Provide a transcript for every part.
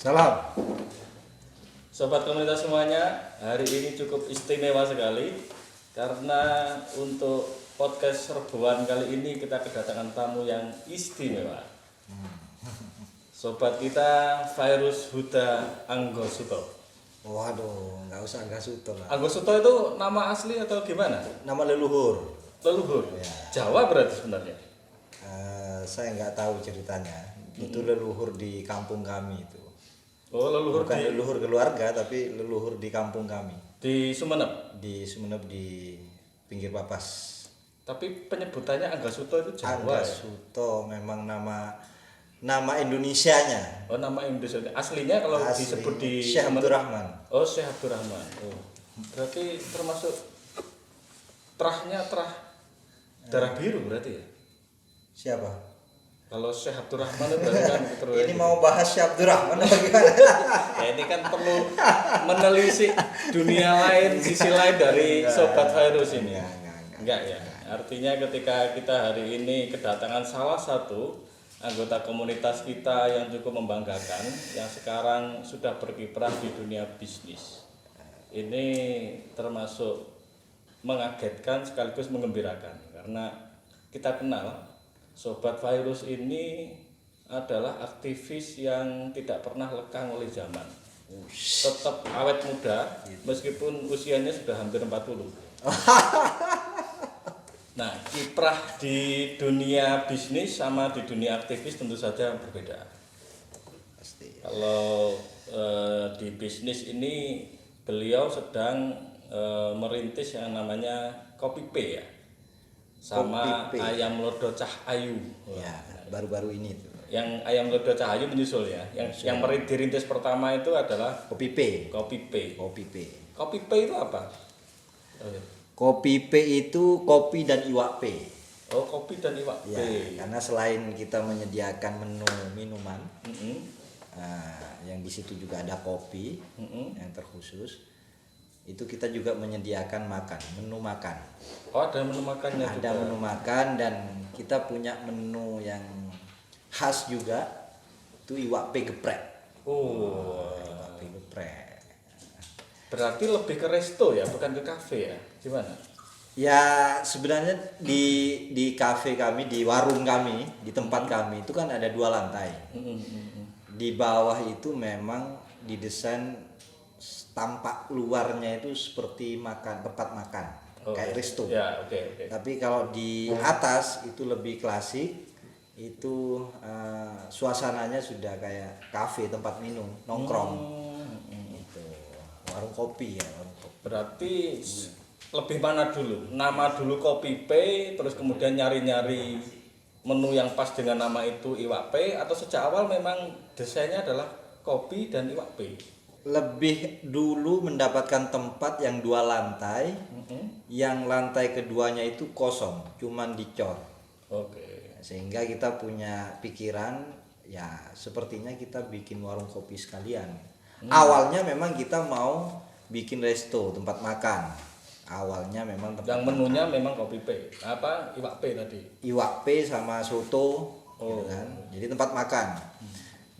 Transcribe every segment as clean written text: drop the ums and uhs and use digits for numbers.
Salam. Sobat komunitas semuanya, hari ini cukup istimewa sekali karena untuk podcast serbuan kali ini kita kedatangan tamu yang istimewa. Sobat kita Virus Huda Anggosuto. Waduh, nggak usah Anggosuto lah. Anggosuto itu nama asli atau gimana? Nama leluhur. Leluhur. Ya. Jawa berarti sebenarnya. Saya nggak tahu ceritanya. Itu leluhur di kampung kami itu. Oh, leluhur Bukan di leluhur keluarga, tapi leluhur di kampung kami. di Sumeneb. Di Sumeneb di pinggir Papas. Tapi penyebutannya Anggosuto itu Jawa. Anggosuto memang nama Indonesianya. Oh, nama Indonesia. Aslinya kalau Asli disebut di Syekh Sumeneb- Abdurrahman. Oh, Syekh Abdurrahman. Oh. Berarti termasuk terah darah biru berarti ya? Siapa? Kalau Syekh Abdurrahman itu berarti kan terus. Ini mau bahas Syekh Abdurrahman apa gimana? Ya, ini kan perlu menelisik dunia lain, sisi lain dari Sobat Virus ini. Enggak ya. Artinya ketika kita hari ini kedatangan salah satu anggota komunitas kita yang cukup membanggakan, yang sekarang sudah berkiprah di dunia bisnis. Ini termasuk mengagetkan sekaligus menggembirakan karena kita kenal Sobat Virus ini adalah aktivis yang tidak pernah lekang oleh zaman. Tetap awet muda meskipun usianya sudah hampir 40. Nah, kiprah di dunia bisnis sama di dunia aktivis tentu saja berbeda. Pasti. Kalau di bisnis ini beliau sedang merintis yang namanya Kopi P ya, sama Kopi P. Ayam Lodo Cah Ayu. Ya, baru-baru ini tuh. Yang Ayam Lodo Cah Ayu menyusul ya. Yang dirintis pertama itu adalah Kopi P. Kopi P. Kopi P. Kopi P itu apa? Kopi P itu kopi dan iwak P. Oh, kopi dan iwak P. Ya, karena selain kita menyediakan menu minuman, Mm-mm. yang di situ juga ada kopi yang terkhusus, itu kita juga menyediakan menu makan. Oh, ada menu makannya juga. Ada menu makan dan kita punya menu yang khas juga, itu iwak P geprek. Oh, Iwak P geprek. berarti lebih ke resto ya, bukan ke kafe ya? Gimana? Ya sebenarnya di kafe kami, di warung kami, di tempat kami itu kan ada 2 lantai. Di bawah itu memang didesain tampak luarnya itu seperti tempat makan, kayak resto. Ya, oke. Tapi kalau di atas itu lebih klasik, itu suasananya sudah kayak kafe, tempat minum, nongkrong. Itu warung kopi ya, warung kopi. Berarti lebih mana dulu? Nama dulu Kopi P, terus kemudian nyari-nyari menu yang pas dengan nama itu iwak P, atau sejak awal memang desainnya adalah kopi dan iwak P? Lebih dulu mendapatkan tempat yang 2 lantai, yang lantai keduanya itu kosong, cuman dicor. Oke. Sehingga kita punya pikiran, ya sepertinya kita bikin warung kopi sekalian. Awalnya memang kita mau bikin resto, tempat makan. Awalnya memang tempat Yang menunya memang Kopi P. Apa? Iwak P tadi. iwak P sama soto, gitu kan. Jadi tempat makan.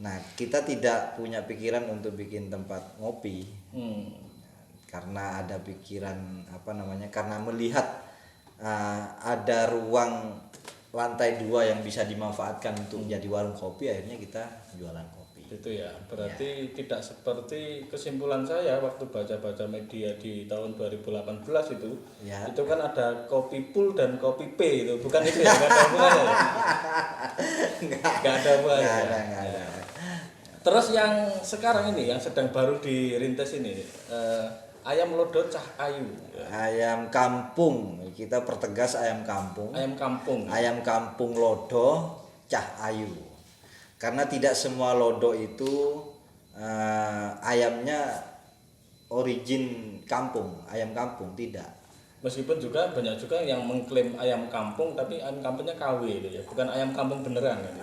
Nah, kita tidak punya pikiran untuk bikin tempat ngopi. Karena ada pikiran karena melihat ada ruang lantai 2 yang bisa dimanfaatkan untuk menjadi warung kopi, akhirnya kita jualan kopi. Itu ya. Berarti tidak seperti kesimpulan saya waktu baca-baca media di tahun 2018 itu. Ya. Itu kan ada Kopi Pool dan Kopi P itu. Bukan itu ya, enggak ada hubungannya. Enggak ada hubungannya. Nggak ada. Terus yang sekarang ini yang sedang baru dirintis ini Ayam Lodo Cah Ayu. Ayam kampung, kita pertegas ayam kampung. Ayam kampung. Ayam kampung lodo Cah Ayu. Karena tidak semua lodo itu ayamnya origin kampung, ayam kampung tidak. Meskipun juga banyak juga yang mengklaim ayam kampung, tapi ayam kampungnya KW itu ya, bukan ayam kampung beneran. Ya.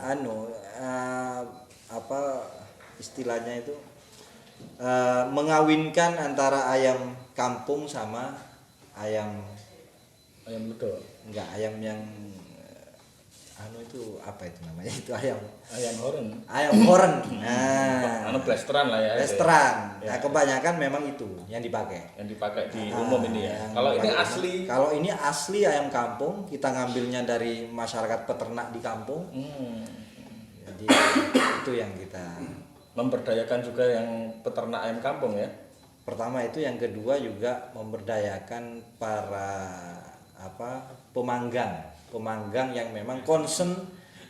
Istilahnya itu mengawinkan antara ayam kampung sama ayam Ayam lodo. enggak, ayam yang itu apa itu namanya, itu ayam horen. Nah, Blasteran lah ya. blasteran. Ya. Nah, kebanyakan memang itu yang dipakai. Yang dipakai di umum ini ya. Kalau ini asli. Kalau ini asli ayam kampung, kita ngambilnya dari masyarakat peternak di kampung. Jadi itu yang kita memberdayakan juga yang peternak ayam kampung ya. Pertama itu, yang kedua juga memberdayakan para pemanggang yang memang concern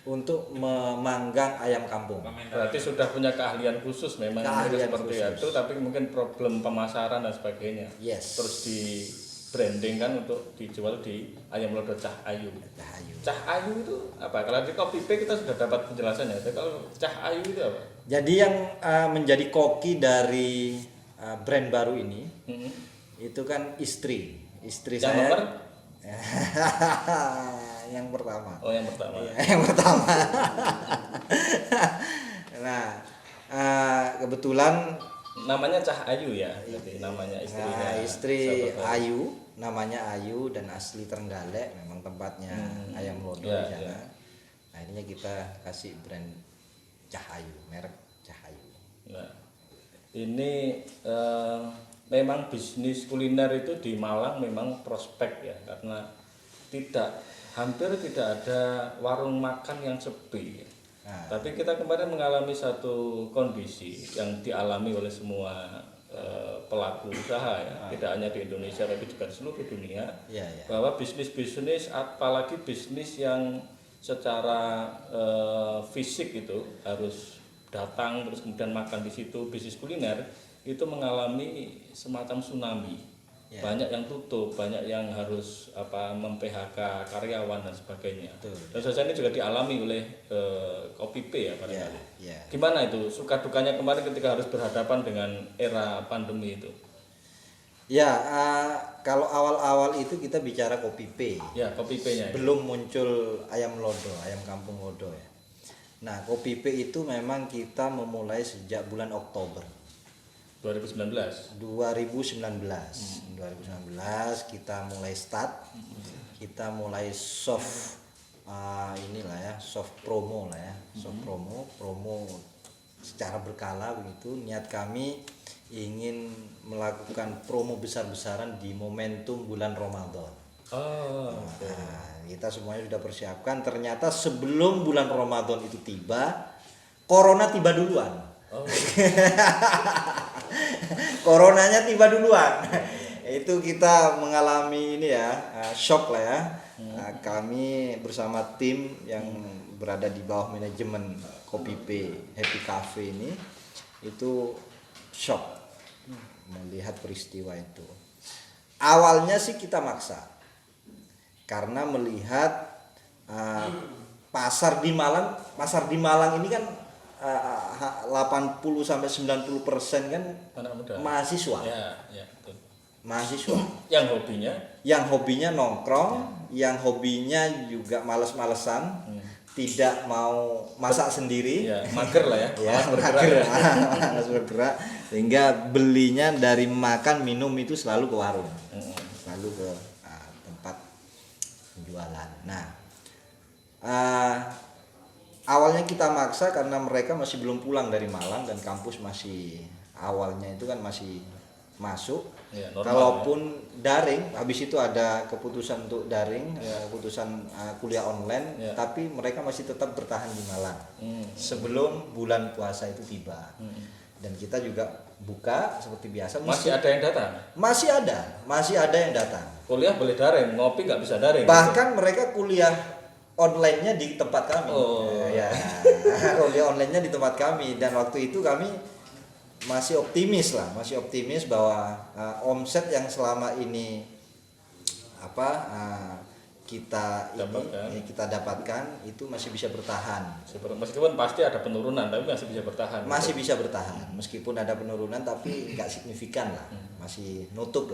untuk memanggang ayam kampung. Berarti sudah punya keahlian khusus memang seperti khusus. itu, tapi mungkin problem pemasaran dan sebagainya. Yes. Terus di branding kan untuk dijual di ayam lodo Cah Ayu. Cah Ayu itu apa? Kalau di Kopi P kita sudah dapat penjelasannya. Tapi kalau Cah Ayu itu apa? Jadi yang menjadi koki dari brand baru ini itu kan istri yang saya. Nomor? Yang pertama. Oh, yang pertama. Ya, yang pertama. Nah, kebetulan namanya Cah Ayu ya, berarti namanya istrinya. Nah, istri Ayu, namanya Ayu dan asli Trenggalek, memang tempatnya ayam lodo di sana. Ya. Nah, akhirnya kita kasih brand Cah Ayu, merek Cah Ayu. Nah, ini memang bisnis kuliner itu di Malang memang prospek ya, karena hampir tidak ada warung makan yang sepi. Nah, tapi kita kemarin mengalami satu kondisi yang dialami oleh semua pelaku usaha ya, tidak hanya di Indonesia tapi juga di seluruh dunia, bahwa bisnis-bisnis, apalagi bisnis yang secara fisik itu harus datang terus kemudian makan di situ, bisnis kuliner itu mengalami semacam tsunami. Banyak yang tutup, banyak yang harus mem-PHK karyawan dan sebagainya. Dan saja ini juga dialami oleh Kopi P ya barangkali. Gimana itu suka dukanya kemarin ketika harus berhadapan dengan era pandemi itu? Ya, kalau awal-awal itu kita bicara Kopi P. Ya, Kopi P-nya. Belum muncul ayam lodo, ayam kampung lodo ya. Nah, Kopi P itu memang kita memulai sejak bulan Oktober 2019 kita mulai start, kita mulai soft soft promo lah ya, soft promo secara berkala begitu. Niat kami ingin melakukan promo besar-besaran di momentum bulan Ramadan. Nah, kita semuanya sudah persiapkan. Ternyata sebelum bulan Ramadan itu tiba, corona tiba duluan. Coronanya tiba duluan. Itu kita mengalami ini ya, shock lah ya. Kami bersama tim yang berada di bawah manajemen Kopi P Happy Cafe ini itu shock melihat peristiwa itu. Awalnya sih kita maksa karena melihat pasar di Malang ini kan 80-90% kan mahasiswa. Ya, betul. Mahasiswa yang hobinya nongkrong, yang hobinya juga males-malesan, tidak mau masak sendiri, mager lah ya, malas bergerak, sehingga belinya dari makan minum itu selalu ke warung, selalu ke tempat penjualan. Nah, awalnya kita maksa karena mereka masih belum pulang dari Malang dan kampus masih awalnya itu kan masih masuk. Kalaupun daring, habis itu ada keputusan untuk daring, keputusan kuliah online, tapi mereka masih tetap bertahan di Malang sebelum bulan puasa itu tiba. Dan kita juga buka seperti biasa. Masih ada yang datang? Masih ada yang datang. Kuliah boleh daring, ngopi nggak bisa daring. Bahkan mereka kuliah online-nya di tempat kami. Kuliah online-nya di tempat kami, dan waktu itu kami masih optimis bahwa omset yang selama ini kita dapatkan itu masih bisa bertahan. Meskipun pasti ada penurunan, tapi masih bisa bertahan. Masih bisa bertahan, meskipun ada penurunan tapi nggak signifikan lah, masih nutup.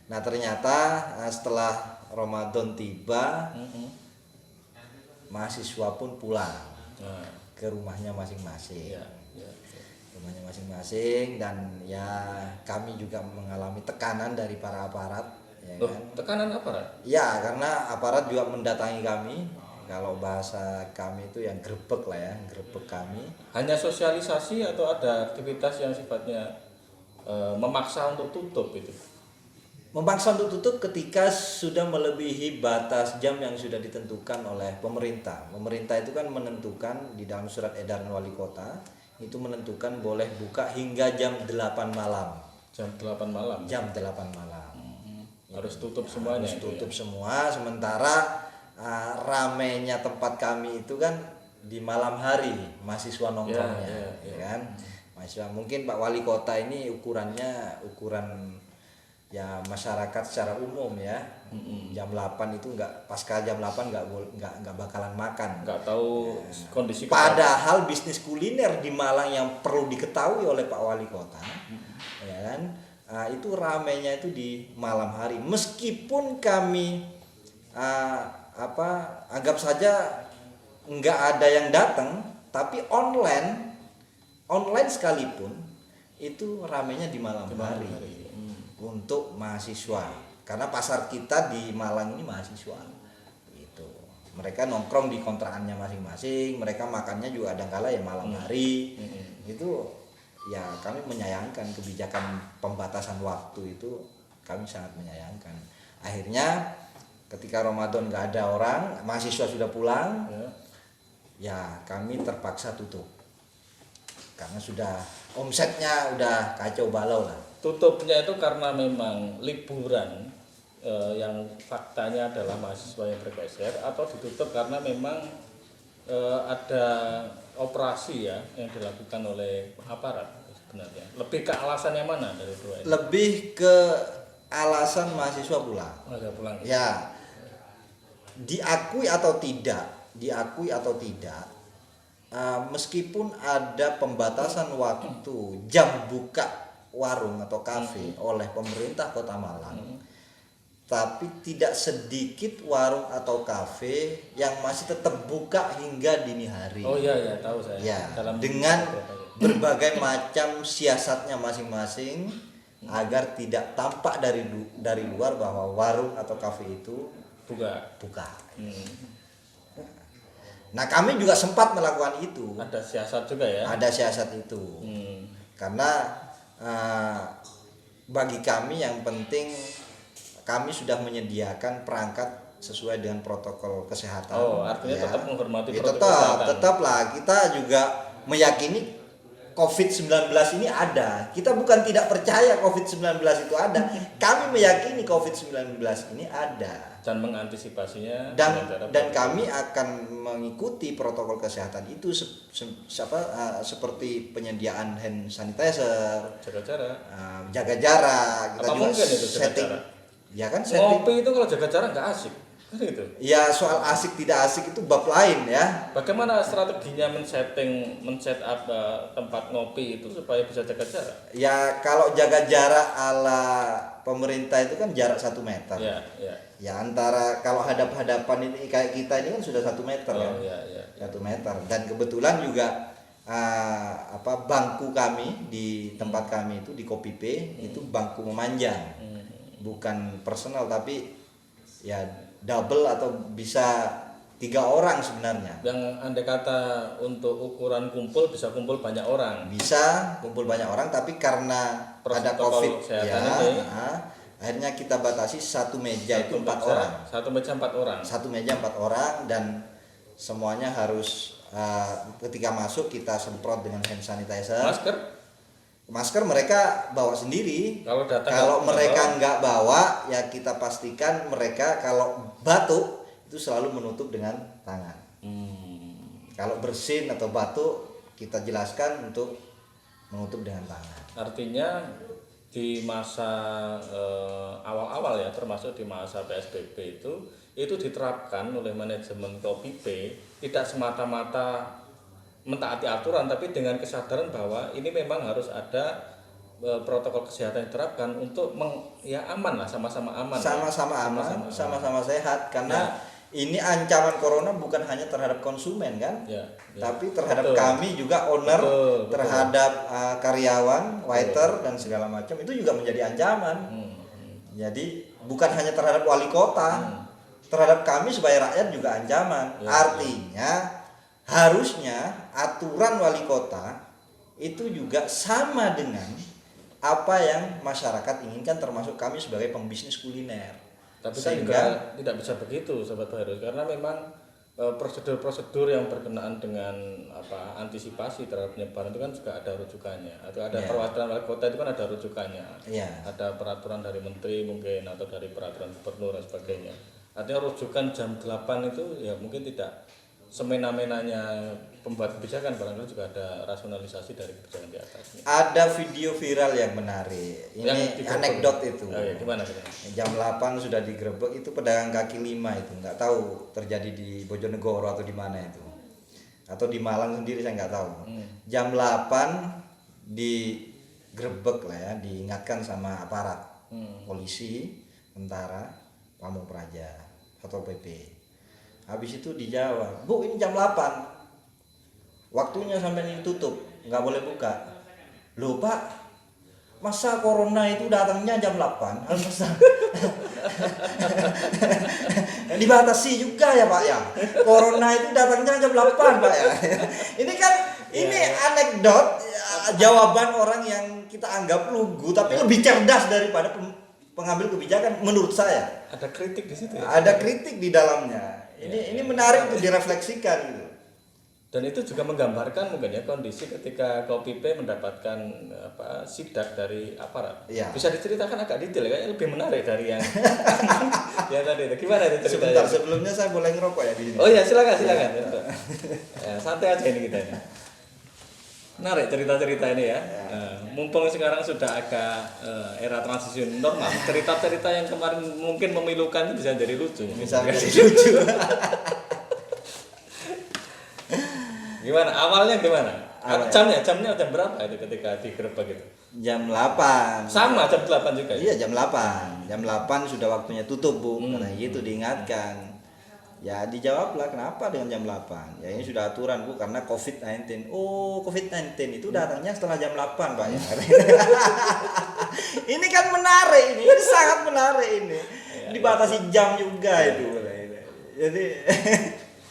Nah, ternyata setelah Ramadan tiba, mahasiswa pun pulang ke rumahnya masing-masing. Dan ya kami juga mengalami tekanan dari para aparat Ya Loh, kan? tekanan aparat? Ya, karena aparat juga mendatangi kami. Kalau bahasa kami itu yang grebek lah ya, grebek kami. Hanya sosialisasi atau ada aktivitas yang sifatnya memaksa untuk tutup itu? Memaksa untuk tutup ketika sudah melebihi batas jam yang sudah ditentukan oleh pemerintah. Pemerintah itu kan menentukan di dalam surat edaran wali kota, itu menentukan boleh buka hingga jam 8 malam. Jam 8 malam? Jam 8 malam. Harus tutup semuanya? Harus tutup semua, sementara ramenya tempat kami itu kan di malam hari, mahasiswa nongkrongnya, ya kan? Mahasiswa, mungkin Pak Wali Kota ini ukuran ya masyarakat secara umum ya. Jam 8 itu enggak, pasca jam 8 enggak bakalan makan. Enggak tahu kondisi. Padahal bisnis kuliner di Malang yang perlu diketahui oleh Pak Wali Kota, ya kan? Itu ramenya itu di malam hari. Meskipun kami anggap saja enggak ada yang datang, tapi online sekalipun itu ramenya di malam hari. Untuk mahasiswa, karena pasar kita di Malang ini mahasiswa gitu. Mereka nongkrong di kontrakannya masing-masing, mereka makannya juga kadang-kala ya malam hari. Itu ya kami menyayangkan kebijakan pembatasan waktu itu, kami sangat menyayangkan. Akhirnya ketika Ramadan nggak ada orang, mahasiswa sudah pulang, ya kami terpaksa tutup karena sudah omsetnya udah kacau balau lah. Tutupnya itu karena memang liburan yang faktanya adalah mahasiswa yang bergeser, atau ditutup karena memang ada operasi ya yang dilakukan oleh aparat sebenarnya? Lebih ke alasan yang mana dari dua ini? Lebih ke alasan mahasiswa pulang. Pulang. Ya, diakui atau tidak, meskipun ada pembatasan waktu jam buka warung atau kafe oleh pemerintah Kota Malang, tapi tidak sedikit warung atau kafe yang masih tetap buka hingga dini hari. Oh iya tahu saya. Ya, dengan berbagai macam siasatnya masing-masing agar tidak tampak dari luar bahwa warung atau kafe itu buka. Nah, kami juga sempat melakukan itu. Ada siasat juga ya? Ada siasat itu. Karena bagi kami yang penting kami sudah menyediakan perangkat sesuai dengan protokol kesehatan. Oh, artinya tetap menghormati protokol kesehatan. Tetaplah kita juga meyakini COVID-19 ini ada. Kita bukan tidak percaya COVID-19 itu ada. Kami meyakini COVID-19 ini ada. Dan mengantisipasinya. Dan kami akan mengikuti protokol kesehatan itu seperti penyediaan hand sanitizer, jaga jarak. Kita juga mungkin itu setting. Ya kan, ngopi itu kalau jaga jarak nggak asik. Gitu. Ya, soal asik tidak asik itu bab lain ya. Bagaimana strateginya men-set up tempat ngopi itu supaya bisa jaga jarak? Ya, kalau jaga jarak ala pemerintah itu kan jarak 1 meter. Ya, antara kalau hadap-hadapan ini kayak kita ini kan sudah 1 meter kan. 1 meter. Dan kebetulan juga bangku kami di tempat kami itu di Kopi P itu bangku memanjang. Bukan personal tapi ya double atau bisa 3 orang sebenarnya. Yang andai kata untuk ukuran kumpul bisa kumpul banyak orang. Bisa kumpul banyak orang, tapi karena ada COVID ya, akhirnya kita batasi 1 meja itu 4 orang. 1 meja 4 orang. 1 meja 4 orang dan semuanya harus ketika masuk kita semprot dengan hand sanitizer. Masker mereka bawa sendiri. Kalau mereka nggak bawa, ya kita pastikan mereka kalau batuk itu selalu menutup dengan tangan. Kalau bersin atau batuk kita jelaskan untuk menutup dengan tangan. Artinya di masa awal-awal ya, termasuk di masa PSBB itu diterapkan oleh manajemen Kopi P tidak semata-mata mentaati aturan, tapi dengan kesadaran bahwa ini memang harus ada protokol kesehatan diterapkan untuk aman lah, sama-sama aman. Sama-sama sehat, karena ini ancaman corona bukan hanya terhadap konsumen kan, tapi terhadap kami juga owner, terhadap karyawan, waiter dan segala macam itu juga menjadi ancaman. Jadi bukan hanya terhadap wali kota, terhadap kami sebagai rakyat juga ancaman. Artinya harusnya aturan wali kota itu juga sama dengan apa yang masyarakat inginkan, termasuk kami sebagai pembisnis kuliner. Tapi kan juga tidak bisa begitu Sobat Virus, karena memang prosedur-prosedur yang berkenaan dengan antisipasi terhadap penyebaran itu kan juga ada rujukannya, atau ada peraturan wali kota itu kan ada rujukannya, ada peraturan dari menteri mungkin atau dari peraturan gubernur dan sebagainya. Artinya rujukan jam 8 itu ya mungkin tidak semena-menanya pembuat kebijakan, barangkali juga ada rasionalisasi dari kebijakan di atasnya. Ada video viral yang menarik. Ini anekdot itu. Gimana? Jam 8 sudah digerebek, itu pedagang kaki lima itu. Nggak tahu terjadi di Bojonegoro atau di mana itu. Atau di Malang sendiri saya nggak tahu. Jam 8 digerebek lah ya, diingatkan sama aparat. Polisi, tentara, pamung praja, Satpol PP. Habis itu dijawab, "Bu, ini jam 8. Waktunya sampai ini tutup, nggak boleh buka." "Loh Pak, masa corona itu datangnya jam 8? Masa dibatasi juga ya Pak ya. Corona itu datangnya jam 8 Pak ya." Ini kan anekdot jawaban orang yang kita anggap lugu tapi lebih cerdas daripada pengambil kebijakan menurut saya. Ada kritik di situ ya? Ada kritik di dalamnya. Ini menarik untuk direfleksikan gitu. Dan itu juga menggambarkan mungkin ya kondisi ketika Kopi P mendapatkan sidak dari aparat. Bisa diceritakan agak detail ya, lebih menarik dari yang yang tadi itu. Gimana itu ceritanya? Sebentar, sebelumnya saya boleh ngerokok ya di sini. Oh ya, silakan. Ya, santai aja ini kita ini. Menarik cerita-cerita ini ya. Mumpung sekarang sudah agak era transisi normal, cerita-cerita yang kemarin mungkin memilukan itu bisa jadi lucu. Bisa jadi lucu. Gimana? Awalnya gimana? Jamnya jam berapa itu ketika digerebek itu? Jam 8. Sama jam 8 juga. Iya, jam 8. Jam 8 sudah waktunya tutup, Bu. Karena gitu diingatkan. Ya dijawablah, kenapa dengan jam 8? Ya ini sudah aturan Bu, karena COVID-19. Oh, COVID-19 itu datangnya setelah jam 8 Pak ya. Ini kan menarik ini sangat menarik ini. Dibatasi jam juga itu. Jadi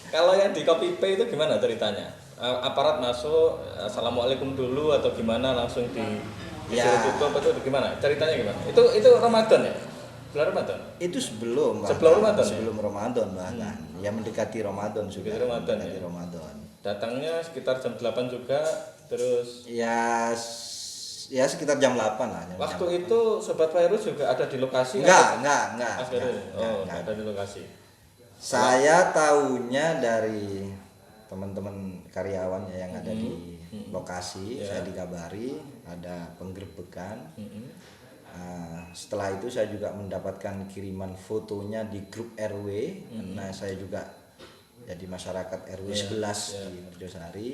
kalau yang di Kopi P itu gimana ceritanya? Aparat masuk, assalamualaikum dulu atau gimana, langsung disuruh tutup atau gimana? Ceritanya gimana? Itu Ramadan ya? Bulan Ramadan? Itu sebelum Ramadan. Sebelum Ramadan bahkan. Ya mendekati Ramadan sudah. Mendekati Ramadan. Datangnya sekitar jam 8 juga, terus ya sekitar jam 8 lah. Waktu itu Sobat Virus juga ada di lokasi? Enggak. Enggak ada di lokasi. Saya tahunya dari teman-teman karyawan yang ada di lokasi. Saya dikabari ada penggerebekan. Setelah itu saya juga mendapatkan kiriman fotonya di grup RW, karena saya juga jadi masyarakat RW 11 di Merjosari.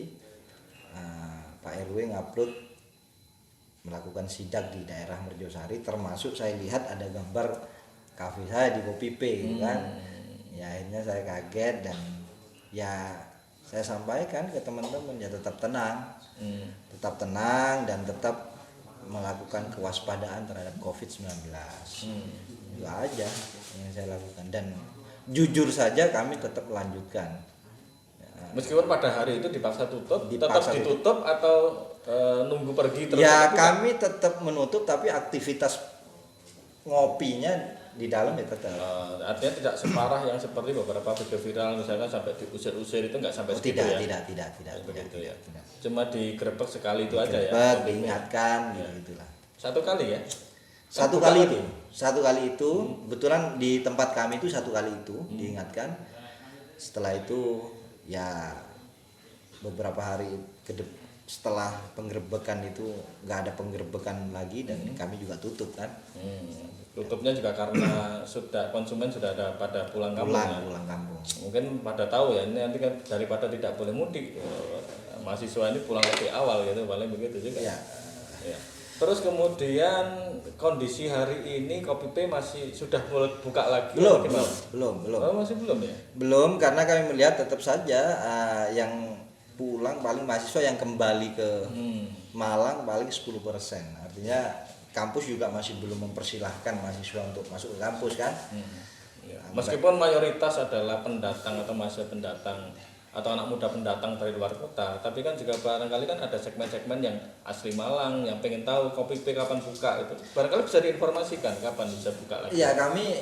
Pak RW ngupload melakukan sidak di daerah Merjosari, termasuk saya lihat ada gambar kafe saya di Kopi P kan. Ya akhirnya saya kaget dan ya saya sampaikan ke teman-teman ya tetap tenang dan tetap melakukan kewaspadaan terhadap COVID-19. Itu aja yang saya lakukan, dan jujur saja kami tetap melanjutkan. Meskipun pada hari itu dipaksa tutup, tetap ditutup atau nunggu pergi terus? Ya kami tetap menutup, tapi aktivitas ngopinya di dalam ya tetap. Artinya tidak separah yang seperti beberapa video viral misalkan sampai diusir-usir, itu nggak sampai segitu ya? Tidak. Cuma digerebek sekali itu aja ya? Diingatkan gitulah. Satu kali ya? Satu kali itu kebetulan di tempat kami itu satu kali itu diingatkan. Setelah itu ya beberapa hari setelah penggerebekan itu nggak ada penggerebekan lagi dan kami juga tutup kan. Tutupnya juga karena konsumen sudah ada pada pulang kampung. Pulang kampung. Mungkin pada tahu ya, ini nanti kan daripada tidak boleh mudik, mahasiswa ini pulang lebih awal gitu, paling begitu juga. Ya. Terus kemudian kondisi hari ini Kopi P masih sudah mulai buka lagi? Belum. Oh, masih belum ya? Belum, karena kami melihat tetap saja yang pulang paling mahasiswa yang kembali ke Malang paling 10%. Artinya kampus juga masih belum mempersilahkan mahasiswa untuk masuk ke kampus kan. Ya. Meskipun mayoritas adalah pendatang atau mahasiswa pendatang atau anak muda pendatang dari luar kota, tapi kan juga barangkali kan ada segmen-segmen yang asli Malang yang pengen tahu Kopipe kapan buka itu. Barangkali bisa diinformasikan kapan bisa buka lagi. Iya, kami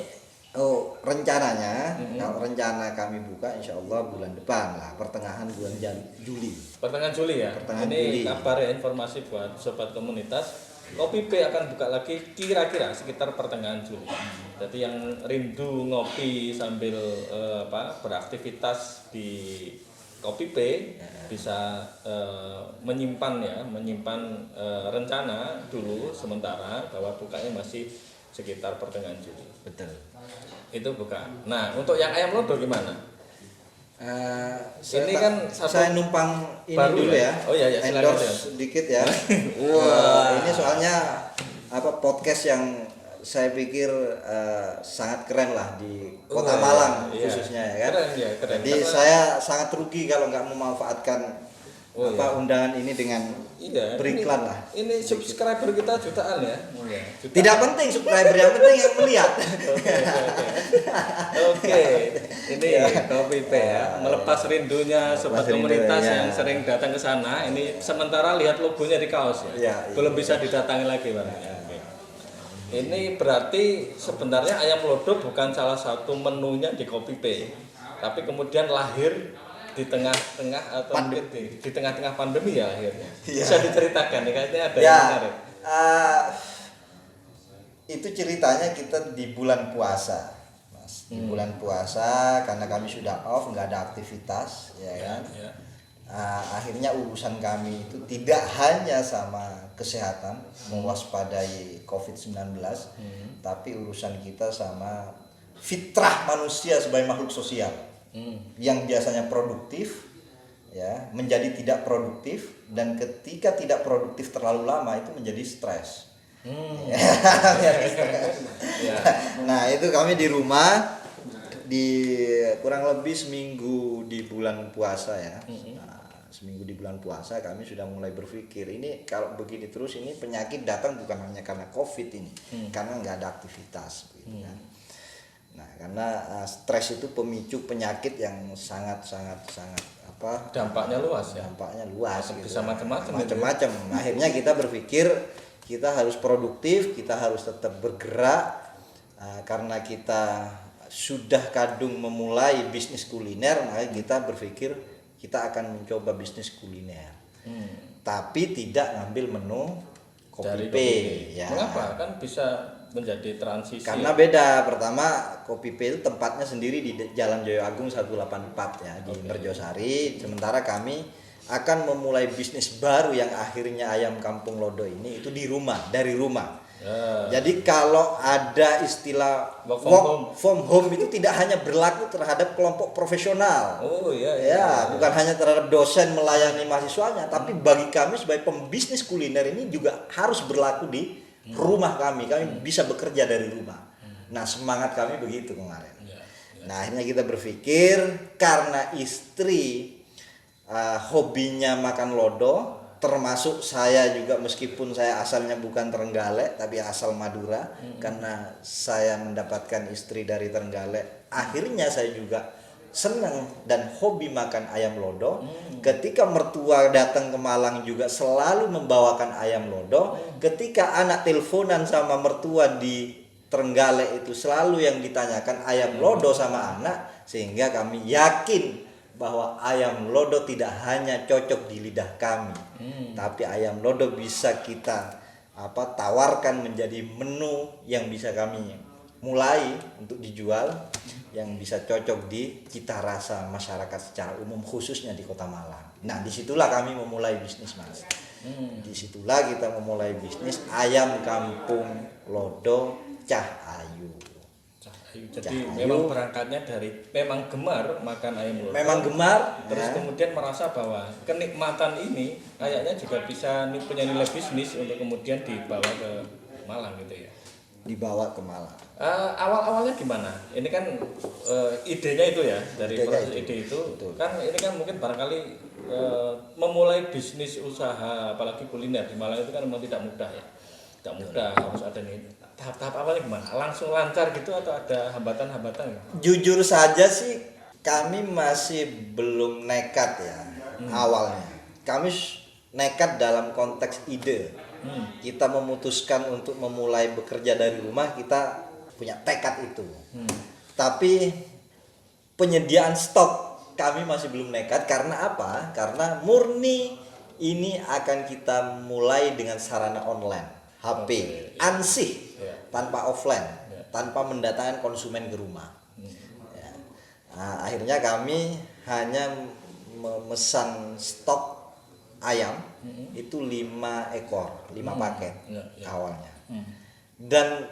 rencananya kalau rencana kami buka insya Allah bulan depan lah, pertengahan bulan Juli. Pertengahan Juli ya. Pertengahan Ini Juli. kabar ya, informasi buat sobat komunitas. Kopipe akan buka lagi kira-kira sekitar pertengahan Juli. Jadi yang rindu ngopi sambil beraktivitas di Kopipe bisa menyimpan rencana dulu sementara bahwa bukanya masih sekitar pertengahan Juli. Betul. Itu buka. Nah, untuk yang ayam lodo gimana? Ini kan saya numpang ini baru dulu ya. Oh iya, silakan. Endorse sedikit ya. Wah, ini soalnya podcast yang saya pikir sangat keren lah di Kota Malang khususnya ya kan. Keren. Jadi saya sangat rugi kalau nggak memanfaatkan undangan ini dengan beriklan lah. Ini subscriber kita jutaan ya. Jutaan. Tidak penting subscriber, yang penting yang melihat. Oke. Ini Kopipe ya, melepas rindunya sobat komunitas yang sering datang ke sana. Ini sementara lihat logonya di kaos ya. Belum bisa didatangi lagi, Bang. Ini berarti sebenarnya ayam lodo bukan salah satu menunya di Kopipe, tapi kemudian lahir di tengah-tengah atau di tengah-tengah pandemi ya akhirnya. Bisa diceritakan nih, kayaknya ada yang menarik. Itu ceritanya kita di bulan puasa, Mas. Di bulan puasa karena kami sudah off, nggak ada aktivitas, ya kan. Akhirnya urusan kami itu tidak hanya sama kesehatan, mewaspadai COVID-19, tapi urusan kita sama fitrah manusia sebagai makhluk sosial. Yang biasanya produktif ya menjadi tidak produktif, dan ketika tidak produktif terlalu lama itu menjadi stres. Nah, itu kami di rumah di kurang lebih seminggu di bulan puasa ya. Seminggu di bulan puasa kami sudah mulai berpikir, ini kalau begini terus ini penyakit datang bukan hanya karena COVID ini, karena nggak ada aktivitas gitu kan. Nah, karena stres itu pemicu penyakit yang sangat dampaknya luas ya. Dampaknya luas gitu. Bisa macam-macam. Akhirnya kita berpikir kita harus produktif, kita harus tetap bergerak karena kita sudah kadung memulai bisnis kuliner, maka kita berpikir kita akan mencoba bisnis kuliner. Tapi tidak ngambil menu Kopipe ya. Mengapa? Kan bisa menjadi transisi. Karena beda. Pertama, Kopipe itu tempatnya sendiri di Jalan Jaya Agung 184 ya, di Merjosari. Sementara kami akan memulai bisnis baru yang akhirnya ayam kampung lodo ini itu di rumah, dari rumah. Jadi kalau ada istilah work from home itu tidak hanya berlaku terhadap kelompok profesional. Bukan hanya terhadap dosen melayani mahasiswanya, tapi bagi kami sebagai pembisnis kuliner ini juga harus berlaku di rumah kami. Kami bisa bekerja dari rumah. Nah, semangat kami begitu kemarin. Nah, akhirnya kita berpikir karena istri hobinya makan lodo, termasuk saya juga, meskipun saya asalnya bukan Trenggalek tapi asal Madura, karena saya mendapatkan istri dari Trenggalek, akhirnya saya juga senang dan hobi makan ayam lodo. Ketika mertua datang ke Malang juga selalu membawakan ayam lodo. Ketika anak teleponan sama mertua di Trenggalek itu selalu yang ditanyakan ayam lodo sama anak, sehingga kami yakin bahwa ayam lodo tidak hanya cocok di lidah kami, tapi ayam lodo bisa kita tawarkan menjadi menu yang bisa kami mulai untuk dijual, yang bisa cocok di cita rasa masyarakat secara umum, khususnya di Kota Malang. Nah, disitulah kami memulai bisnis, Mas. Disitulah kita memulai bisnis ayam kampung lodo Cah Ayu. Jadi memang berangkatnya dari memang gemar makan ayam lodo. Memang gemar, terus kemudian merasa bahwa kenikmatan ini kayaknya juga bisa punya nilai bisnis untuk kemudian dibawa ke Malang gitu ya. Dibawa ke Malang. Awal-awalnya gimana? Ini kan idenya itu ya, dari proses ide itu. Betul. Kan ini kan mungkin barangkali memulai bisnis usaha apalagi kuliner di Malang itu kan memang tidak mudah ya. Tidak mudah, harus ada nih tahap-tahap awalnya gimana? Langsung lancar gitu atau ada hambatan-hambatan? Jujur saja sih kami masih belum nekat ya awalnya. Kami nekat dalam konteks ide. Kita memutuskan untuk memulai bekerja dari rumah, kita punya tekad itu. Tapi penyediaan stok kami masih belum nekat. Karena apa? Karena murni ini akan kita mulai dengan sarana online. HP, ansih, tanpa offline, tanpa mendatangkan konsumen ke rumah. Ya. Nah, akhirnya kami hanya memesan stok ayam itu 5 ekor, 5 paket awalnya. Dan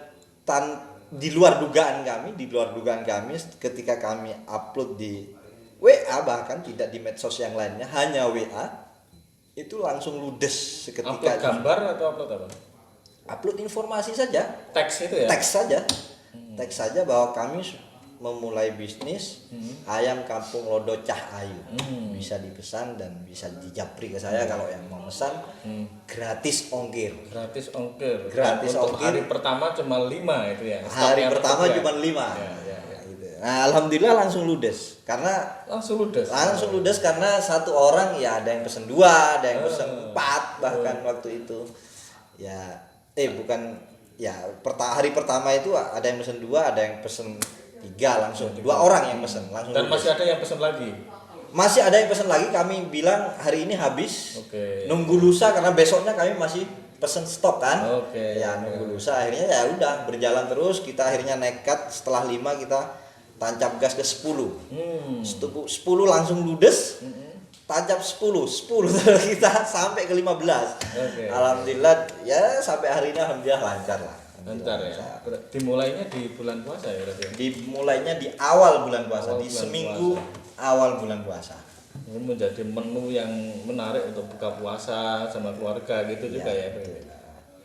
di luar dugaan kami ketika kami upload di WA, bahkan tidak di medsos yang lainnya, hanya WA, itu langsung ludes seketika. Upload gambar atau upload apa? Upload informasi saja, Teks itu ya? Teks saja bahwa kami memulai bisnis ayam kampung Lodo Cah Ayu. Bisa dipesan dan bisa dijapri ke saya kalau yang mau pesan. Gratis ongkir. Gratis ongkir. Gratis untuk ongkir. hari pertama cuma 5 itu ya. Hari pertama cuma 5. Gitu. Nah, alhamdulillah langsung ludes. Langsung ludes Karena satu orang ya ada yang pesen 2, ada yang pesen 4 bahkan waktu itu. Hari pertama itu ada yang pesen 2, ada yang pesen 3, langsung 2 orang yang pesen langsung. Dan ludes. masih ada yang pesen lagi. Masih ada yang pesen lagi, kami bilang hari ini habis. Nunggu lusa karena besoknya kami masih pesen stok kan. Nunggu lusa, akhirnya ya udah berjalan terus. Kita akhirnya nekat, setelah 5 kita tancap gas ke 10. 10 langsung ludes. Tancap 10 kita sampai ke 15. Alhamdulillah ya, sampai hari ini alhamdulillah lancar lah. Lancar ya. Dimulainya di bulan puasa ya berarti. Dimulainya di awal bulan puasa, seminggu awal bulan puasa. Ini menjadi menu yang menarik untuk buka puasa sama keluarga gitu juga ya.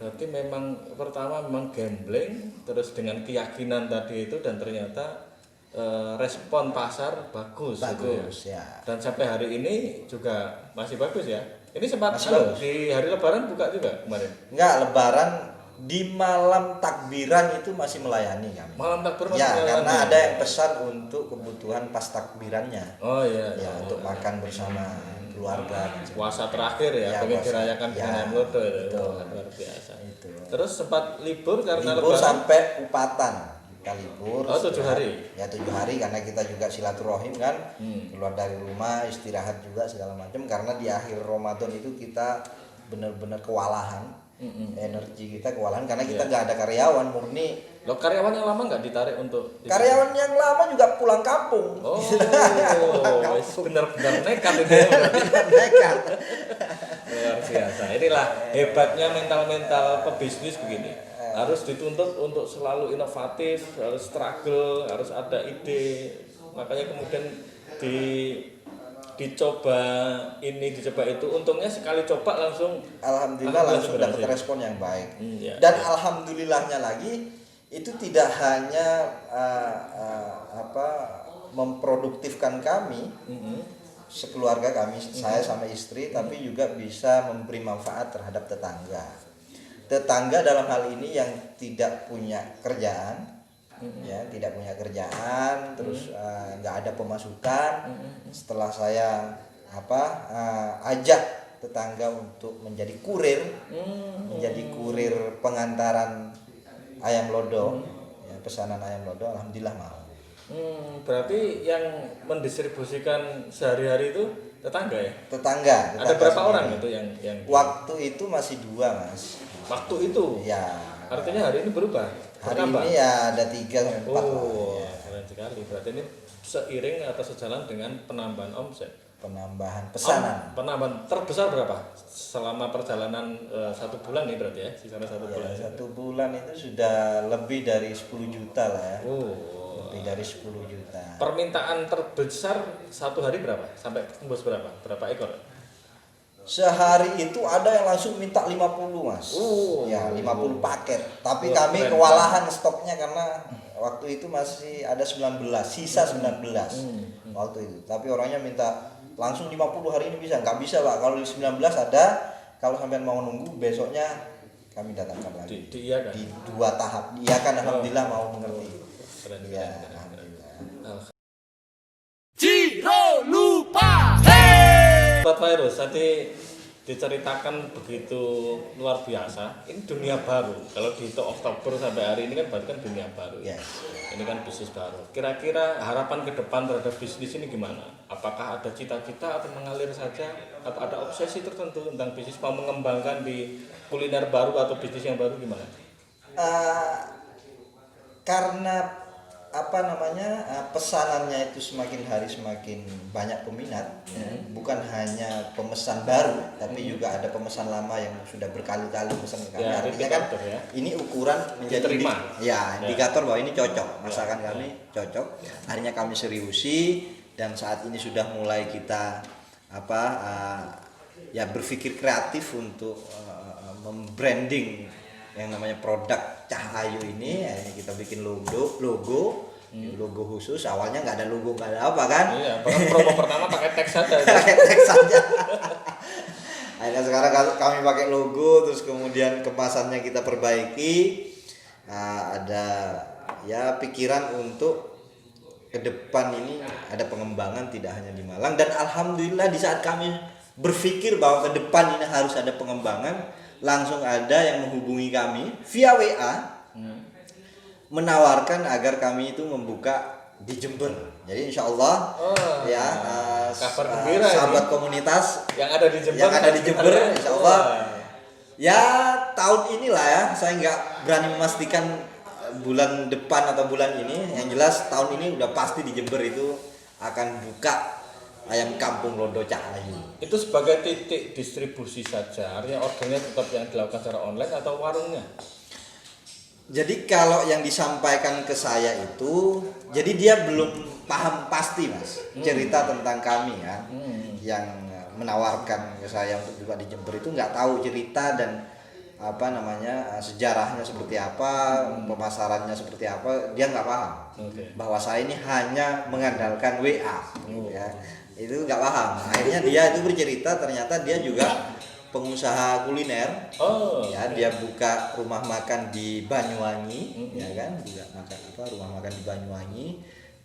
Berarti memang pertama memang gambling, terus dengan keyakinan tadi itu, dan ternyata respon pasar bagus gitu ya. Dan sampai hari ini juga masih bagus ya. Ini sempat di hari Lebaran buka juga kemarin? Enggak, Lebaran di malam takbiran itu masih melayani kami. Malam takbiran masih melayani. Karena ada yang pesan untuk kebutuhan pas takbirannya. Untuk makan bersama keluarga. Puasa terakhir ya, pengen dirayakan dengan ayam lodo itu. Luar biasa. Terus sempat libur karena Lebaran sampai upatan. Kita libur 7 hari. Ya 7 hari karena kita juga silaturahim kan, keluar dari rumah, istirahat juga segala macam, karena di akhir Ramadan itu kita benar-benar kewalahan. Energi kita kewalahan karena kita nggak ada karyawan, murni. Loh, karyawan yang lama nggak ditarik untuk karyawan yang lama juga pulang kampung. Benar-benar nekat itu ya, nekat. Luar biasa. Inilah hebatnya mental pebisnis begini. Harus dituntut untuk selalu inovatif, harus struggle, harus ada ide. Makanya kemudian dicoba ini, dicoba itu. Untungnya sekali coba langsung langsung dapat respon yang baik. Dan alhamdulillahnya lagi itu tidak hanya memproduktifkan kami, sekeluarga kami, saya sama istri, tapi juga bisa memberi manfaat terhadap tetangga dalam hal ini yang tidak punya kerjaan, terus nggak ada pemasukan. Setelah saya ajak tetangga untuk menjadi kurir pengantaran ayam lodo, pesanan ayam lodo, alhamdulillah mau. Berarti yang mendistribusikan sehari-hari itu tetangga ya? Tetangga ada berapa sendiri. Orang itu yang waktu itu masih 2, Mas. Waktu itu? Ya. Artinya hari ini berubah? Hari ini ya ada 3 sampai 4 keren sekali. Berarti ini seiring atau sejalan dengan penambahan omset? Penambahan pesanan. Penambahan terbesar berapa? Selama perjalanan 1 bulan nih berarti ya? Sisanya 1 bulan. 1 bulan itu sudah lebih dari 10 juta lah ya. Lebih dari 10 juta. Permintaan terbesar 1 hari berapa? Sampai tembus berapa? Berapa ekor? Sehari itu ada yang langsung minta 50, Mas. 50 paket. Tapi kami kewalahan stoknya karena waktu itu masih ada 19, sisa 19 waktu itu. Tapi orangnya minta langsung 50 hari ini bisa. Nggak bisa, Pak. Kalau 19 ada, kalau sampai mau nunggu besoknya kami datangkan lagi. Iya kan? Di 2 tahap. Iya kan, alhamdulillah mau mengerti. Keren, Iya, keren. alhamdulillah. Ciro lupa. Hey! Sobat Virus tadi diceritakan begitu luar biasa. Ini dunia baru. Kalau dihitung Oktober sampai hari ini kan berarti kan dunia baru. Yes. Ini kan bisnis baru. Kira-kira harapan ke depan terhadap bisnis ini gimana? Apakah ada cita-cita atau mengalir saja? Atau ada obsesi tertentu tentang bisnis, mau mengembangkan di kuliner baru atau bisnis yang baru gimana? Karena pesanannya itu semakin hari semakin banyak peminat, ya. Bukan hanya pemesan baru, tapi juga ada pemesan lama yang sudah berkali-kali pesan ke kami. Ya, artinya kan ya. ini ukuran menjadi Diterima. indikator bahwa ini cocok, masakan kami cocok. Akhirnya kami seriusi dan saat ini sudah mulai kita berpikir kreatif untuk membranding yang namanya produk Cah Ayu ini. Akhirnya kita bikin logo khusus. Awalnya nggak ada logo, nggak ada apa kan. Iya, bahkan promo pertama pakai teks saja. Pakai teks saja. Akhirnya sekarang kami pakai logo, terus kemudian kemasannya kita perbaiki. Ada ya pikiran untuk ke depan ini ada pengembangan tidak hanya di Malang, dan alhamdulillah di saat kami berpikir bahwa ke depan ini harus ada pengembangan, langsung ada yang menghubungi kami via WA menawarkan agar kami itu membuka di Jember. Jadi insya Allah kabar gembira sahabat ini. Komunitas yang ada di Jember, insya Allah ya tahun inilah ya, saya nggak berani memastikan bulan depan atau bulan ini, yang jelas tahun ini udah pasti di Jember itu akan buka ayam kampung Londo Cah Ayu. Itu sebagai titik distribusi saja, artinya ordernya tetap yang dilakukan secara online atau warungnya? Jadi kalau yang disampaikan ke saya itu, jadi dia belum paham pasti Mas cerita tentang kami kan, yang menawarkan ke saya untuk juga di Jember itu nggak tahu cerita dan sejarahnya seperti apa, pemasarannya seperti apa, dia nggak paham. Bahwa saya ini hanya mengandalkan WA, ya itu nggak paham. Akhirnya dia itu bercerita ternyata dia juga pengusaha kuliner. Dia buka rumah makan di Banyuwangi, ya kan, juga rumah makan di Banyuwangi.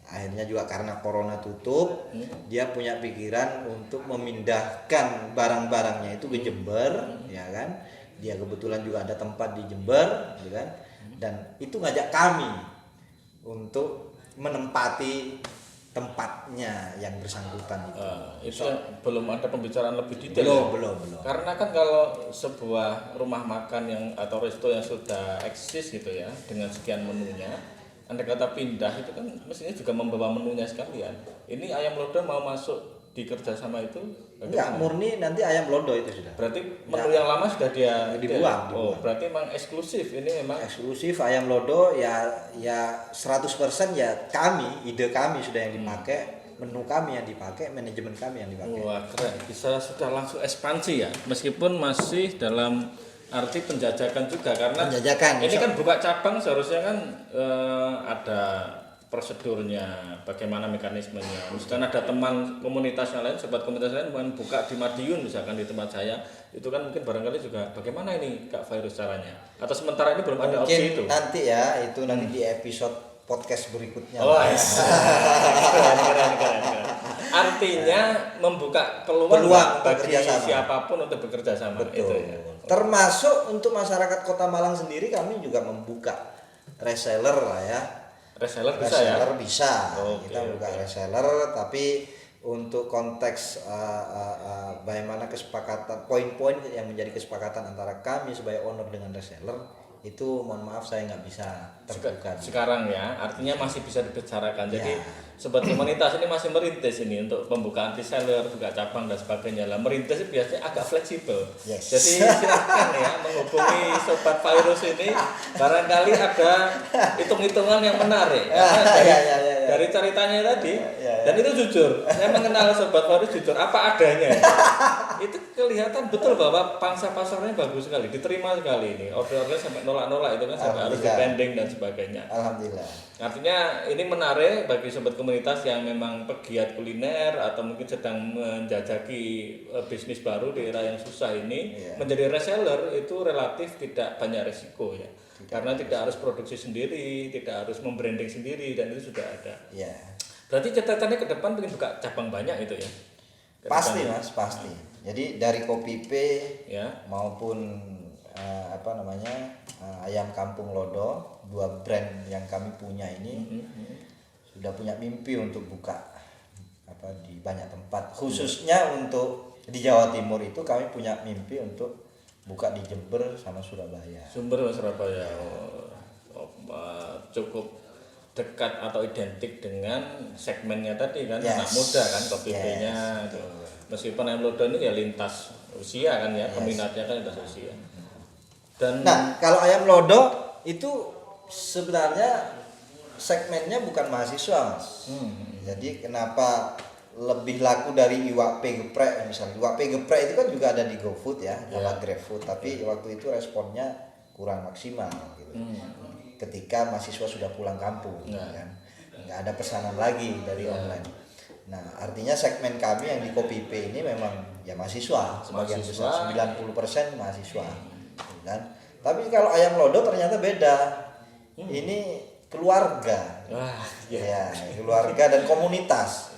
Akhirnya juga karena corona tutup, dia punya pikiran untuk memindahkan barang-barangnya itu ke Jember, ya kan. Dia kebetulan juga ada tempat di Jember, ya kan. Dan itu ngajak kami untuk menempati tempatnya yang bersangkutan itu. Itu belum ada pembicaraan lebih detail. Belum. Karena kan kalau sebuah rumah makan atau resto yang sudah eksis gitu ya, dengan sekian menunya, andai kata pindah itu kan mestinya juga membawa menunya sekalian. Ini ayam lodo mau masuk di kerjasama itu? Enggak, murni nanti ayam lodo itu sudah. Berarti menu yang lama sudah dia dibuang. Berarti memang eksklusif. Ini memang eksklusif ayam lodo ya 100% ya ide kami sudah yang dipakai, menu kami yang dipakai, manajemen kami yang dipakai. Wah, keren. Bisa sudah langsung ekspansi ya, meskipun masih dalam arti penjajakan juga, karena ini kan buka cabang seharusnya kan ada prosedurnya, bagaimana mekanismenya. Misalkan ada teman komunitas yang lain, sobat komunitas lain buka di Madiun misalkan di tempat saya, itu kan mungkin barangkali juga bagaimana ini Kak Virus caranya? Atau sementara ini belum ada opsi itu? Nanti ya, itu nanti di episode podcast berikutnya. Keren. Artinya membuka peluang bagi siapapun untuk bekerja sama. Betul. Itu ya. Termasuk untuk masyarakat Kota Malang sendiri, kami juga membuka reseller lah ya. Reseller bisa. Kita buka reseller, tapi untuk konteks bagaimana kesepakatan, poin-poin yang menjadi kesepakatan antara kami sebagai owner dengan reseller, itu mohon maaf saya nggak bisa terbuka sekarang ya, artinya masih bisa dibicarakan. Jadi sobat komunitas ini masih merintis ini untuk pembukaan reseller, buka cabang dan sebagainya lah. Merintis biasanya agak fleksibel. Jadi silakan ya menghubungi sobat Virus ini, barangkali ada hitung-hitungan yang menarik. Dari ceritanya tadi, dan itu jujur, saya mengenal sobat Virus jujur apa adanya. Itu kelihatan betul bahwa pangsa pasarnya bagus sekali, diterima sekali ini. Order-order sampai nolak-nolak itu kan sampai harus dipending dan sebagainya. Alhamdulillah. Artinya ini menarik bagi sobat komunitas yang memang pegiat kuliner atau mungkin sedang menjajaki bisnis baru di era yang susah ini. Menjadi reseller itu relatif tidak banyak resiko ya. Karena tidak harus produksi sendiri, tidak harus membranding sendiri dan itu sudah ada. Ya. Berarti catatannya ke depan pengen buka cabang banyak itu ya? Pasti Mas, pasti. Jadi dari Kopi P Ya. maupun Ayam Kampung Lodo, 2 brand yang kami punya ini sudah punya mimpi untuk buka di banyak tempat. Khususnya untuk di Jawa Timur itu kami punya mimpi untuk buka di Jember sama Surabaya. Sumber Surabaya. Cukup dekat atau identik dengan segmennya tadi kan, anak muda kan, Kopi P-nya gitu. Meskipun Ayam Lodo ini ya lintas usia kan ya, peminatnya kan lintas usia. Dan kalau Ayam Lodo itu sebenarnya segmennya bukan mahasiswa Mas. Jadi kenapa lebih laku dari iwak P geprek misalnya. Iwak P geprek itu kan juga ada di GoFood ya, sama GrabFood, tapi waktu itu responnya kurang maksimal gitu. Ketika mahasiswa sudah pulang kampung kan. Nggak ada pesanan lagi dari online. Nah, artinya segmen kami yang di Kopi P ini memang ya mahasiswa, sebagian besar 90% mahasiswa. Kan? Tapi kalau Ayam Lodo ternyata beda. Ini keluarga. Ya, keluarga dan komunitas.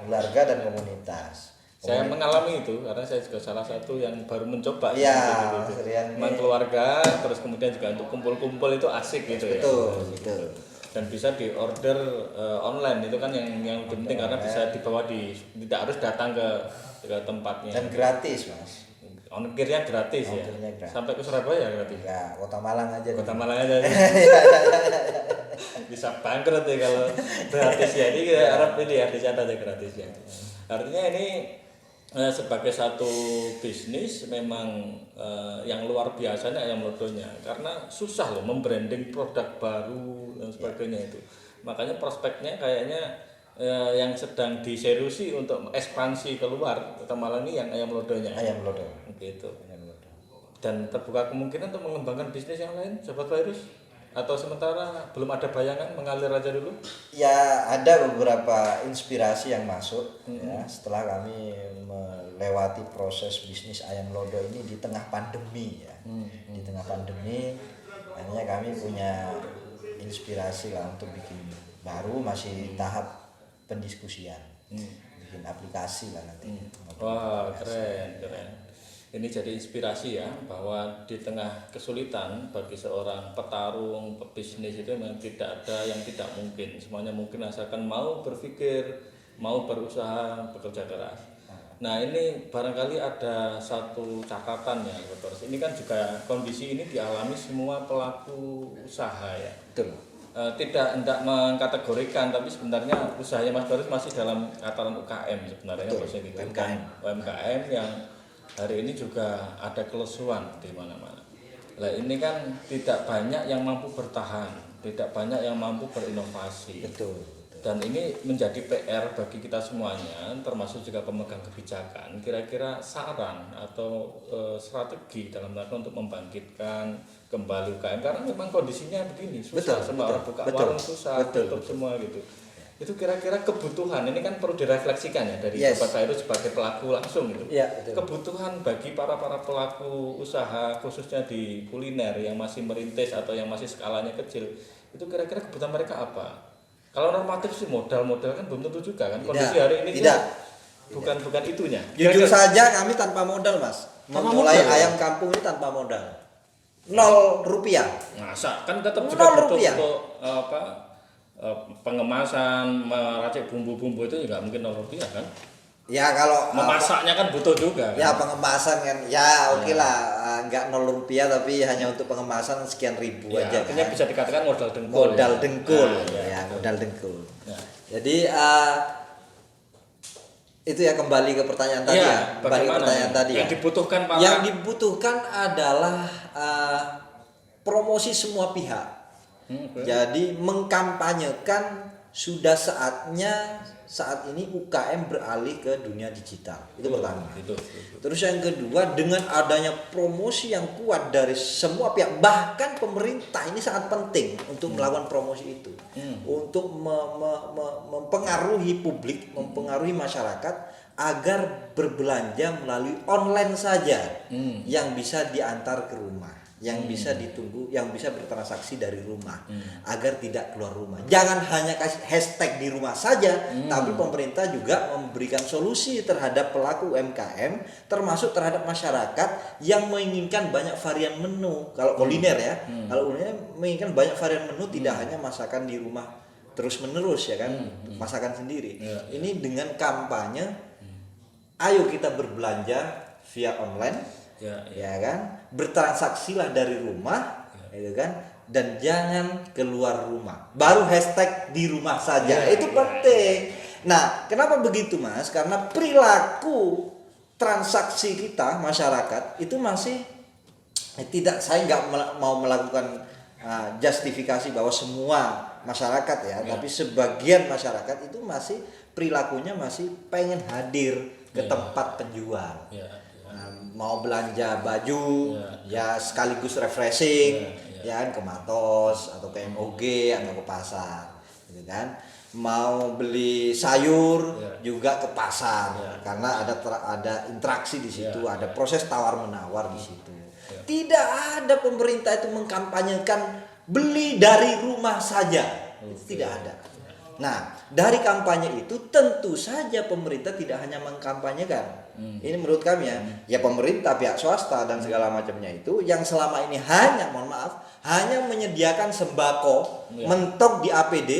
Keluarga dan komunitas. Saya mengalami itu karena saya juga salah satu yang baru mencoba memang keluarga, terus kemudian juga untuk kumpul-kumpul itu asik gitu. Betul. Dan bisa diorder online itu kan yang penting karena bisa dibawa tidak harus datang ke tempatnya. Dan gratis Mas. Ongkirnya gratis ya. Sampai ke Surabaya gratis. Enggak, Kota Malang aja. Malang aja. Bisa bangkrut ya kalau gratis ya. Ini kita harap ini ya dicatat aja gratis ya. Artinya ini sebagai satu bisnis memang yang luar biasanya Ayam Lodonya karena susah loh membranding produk baru dan sebagainya itu. Makanya prospeknya kayaknya yang sedang diseriusi untuk ekspansi keluar Kota Malang ini yang Ayam Lodonya. Ayam Lodo. Gitu. Dan terbuka kemungkinan untuk mengembangkan bisnis yang lain, Sobat Virus? Atau sementara belum ada bayangan, mengalir aja dulu? Ya, ada beberapa inspirasi yang masuk ya setelah kami melewati proses bisnis Ayam Lodo ini di tengah pandemi ya. Di tengah pandemi akhirnya kami punya inspirasi lah untuk bikin baru, masih tahap pendiskusian. Bikin aplikasi lah nanti. Wah, keren. Ini jadi inspirasi ya bahwa di tengah kesulitan bagi seorang petarung pebisnis itu memang tidak ada yang tidak mungkin, semuanya mungkin asalkan mau berpikir, mau berusaha, bekerja keras. Nah ini barangkali ada satu catatan ya, ini kan juga kondisi ini dialami semua pelaku usaha ya. Betul. Tidak hendak mengkategorikan, tapi sebenarnya usahanya Mas Baris masih dalam tataran UKM sebenarnya. Betul, gitu. UMKM yang hari ini juga ada kelesuan di mana-mana. Nah ini kan tidak banyak yang mampu bertahan, tidak banyak yang mampu berinovasi. Betul. Dan ini menjadi PR bagi kita semuanya, termasuk juga pemegang kebijakan. Kira-kira saran atau strategi dalam rangka untuk membangkitkan kembali UKM karena memang kondisinya begini, susah. Semua orang buka warung susah, tutup semua gitu. Itu kira-kira kebutuhan ini kan perlu direfleksikan ya dari Sobat Virus sebagai pelaku langsung gitu. Kebutuhan bagi para pelaku usaha khususnya di kuliner yang masih merintis atau yang masih skalanya kecil itu kira-kira kebutuhan mereka apa? Kalau normatif sih modal kan belum tentu juga kan kondisi hari ini bukan itunya. Jujur saja kami tanpa modal Mas. Memulai Ayam Kampung ini tanpa modal. 0 rupiah. Masa kan tetap juga butuh untuk pengemasan, meracik bumbu-bumbu itu juga mungkin 0 rupiah kan? Ya kalau memasaknya kan butuh juga kan? Ya pengemasan kan, ya oke lah, nggak 0 rupiah tapi hanya untuk pengemasan sekian ribu ya, aja. Artinya kan? Bisa dikatakan modal dengkul. Modal dengkul, modal dengkul. Ya. Jadi itu ya kembali ke pertanyaan tadi ya. Kembali ke pertanyaan tadi. Yang dibutuhkan para... Yang dibutuhkan adalah promosi semua pihak. Jadi mengkampanyekan sudah saatnya saat ini UKM beralih ke dunia digital. Itu pertama. Terus yang kedua, dengan adanya promosi yang kuat dari semua pihak, bahkan pemerintah ini sangat penting untuk melakukan promosi itu, untuk mempengaruhi publik, mempengaruhi masyarakat agar berbelanja melalui online saja, yang bisa diantar ke rumah, yang bisa ditunggu, yang bisa bertransaksi dari rumah, agar tidak keluar rumah. Jangan hanya kasih hashtag di rumah saja, tapi pemerintah juga memberikan solusi terhadap pelaku UMKM, termasuk terhadap masyarakat yang menginginkan banyak varian menu. Kalau kuliner ya, kalau kuliner menginginkan banyak varian menu, tidak hanya masakan di rumah terus menerus ya kan, masakan sendiri. Ini dengan kampanye, ayo kita berbelanja via online. Ya kan, bertransaksilah dari rumah, gitu kan, dan jangan keluar rumah. Baru hashtag di rumah saja, itu penting. Nah, kenapa begitu Mas? Karena perilaku transaksi kita masyarakat itu masih tidak. Saya nggak mau melakukan justifikasi bahwa semua masyarakat ya, tapi sebagian masyarakat itu masih perilakunya masih pengen hadir ke tempat penjual. Mau belanja baju ya sekaligus refreshing ya ke Matos atau ke MOG atau ke pasar gitu kan. Mau beli sayur juga ke pasar karena ada interaksi di situ, ada proses tawar menawar di situ. Tidak ada pemerintah itu mengkampanyekan beli dari rumah saja, itu tidak ada. Nah, dari kampanye itu tentu saja pemerintah tidak hanya mengkampanyekan. Ini menurut kami ya pemerintah, pihak swasta dan segala macamnya itu yang selama ini hanya, mohon maaf, hanya menyediakan sembako mentok di APD,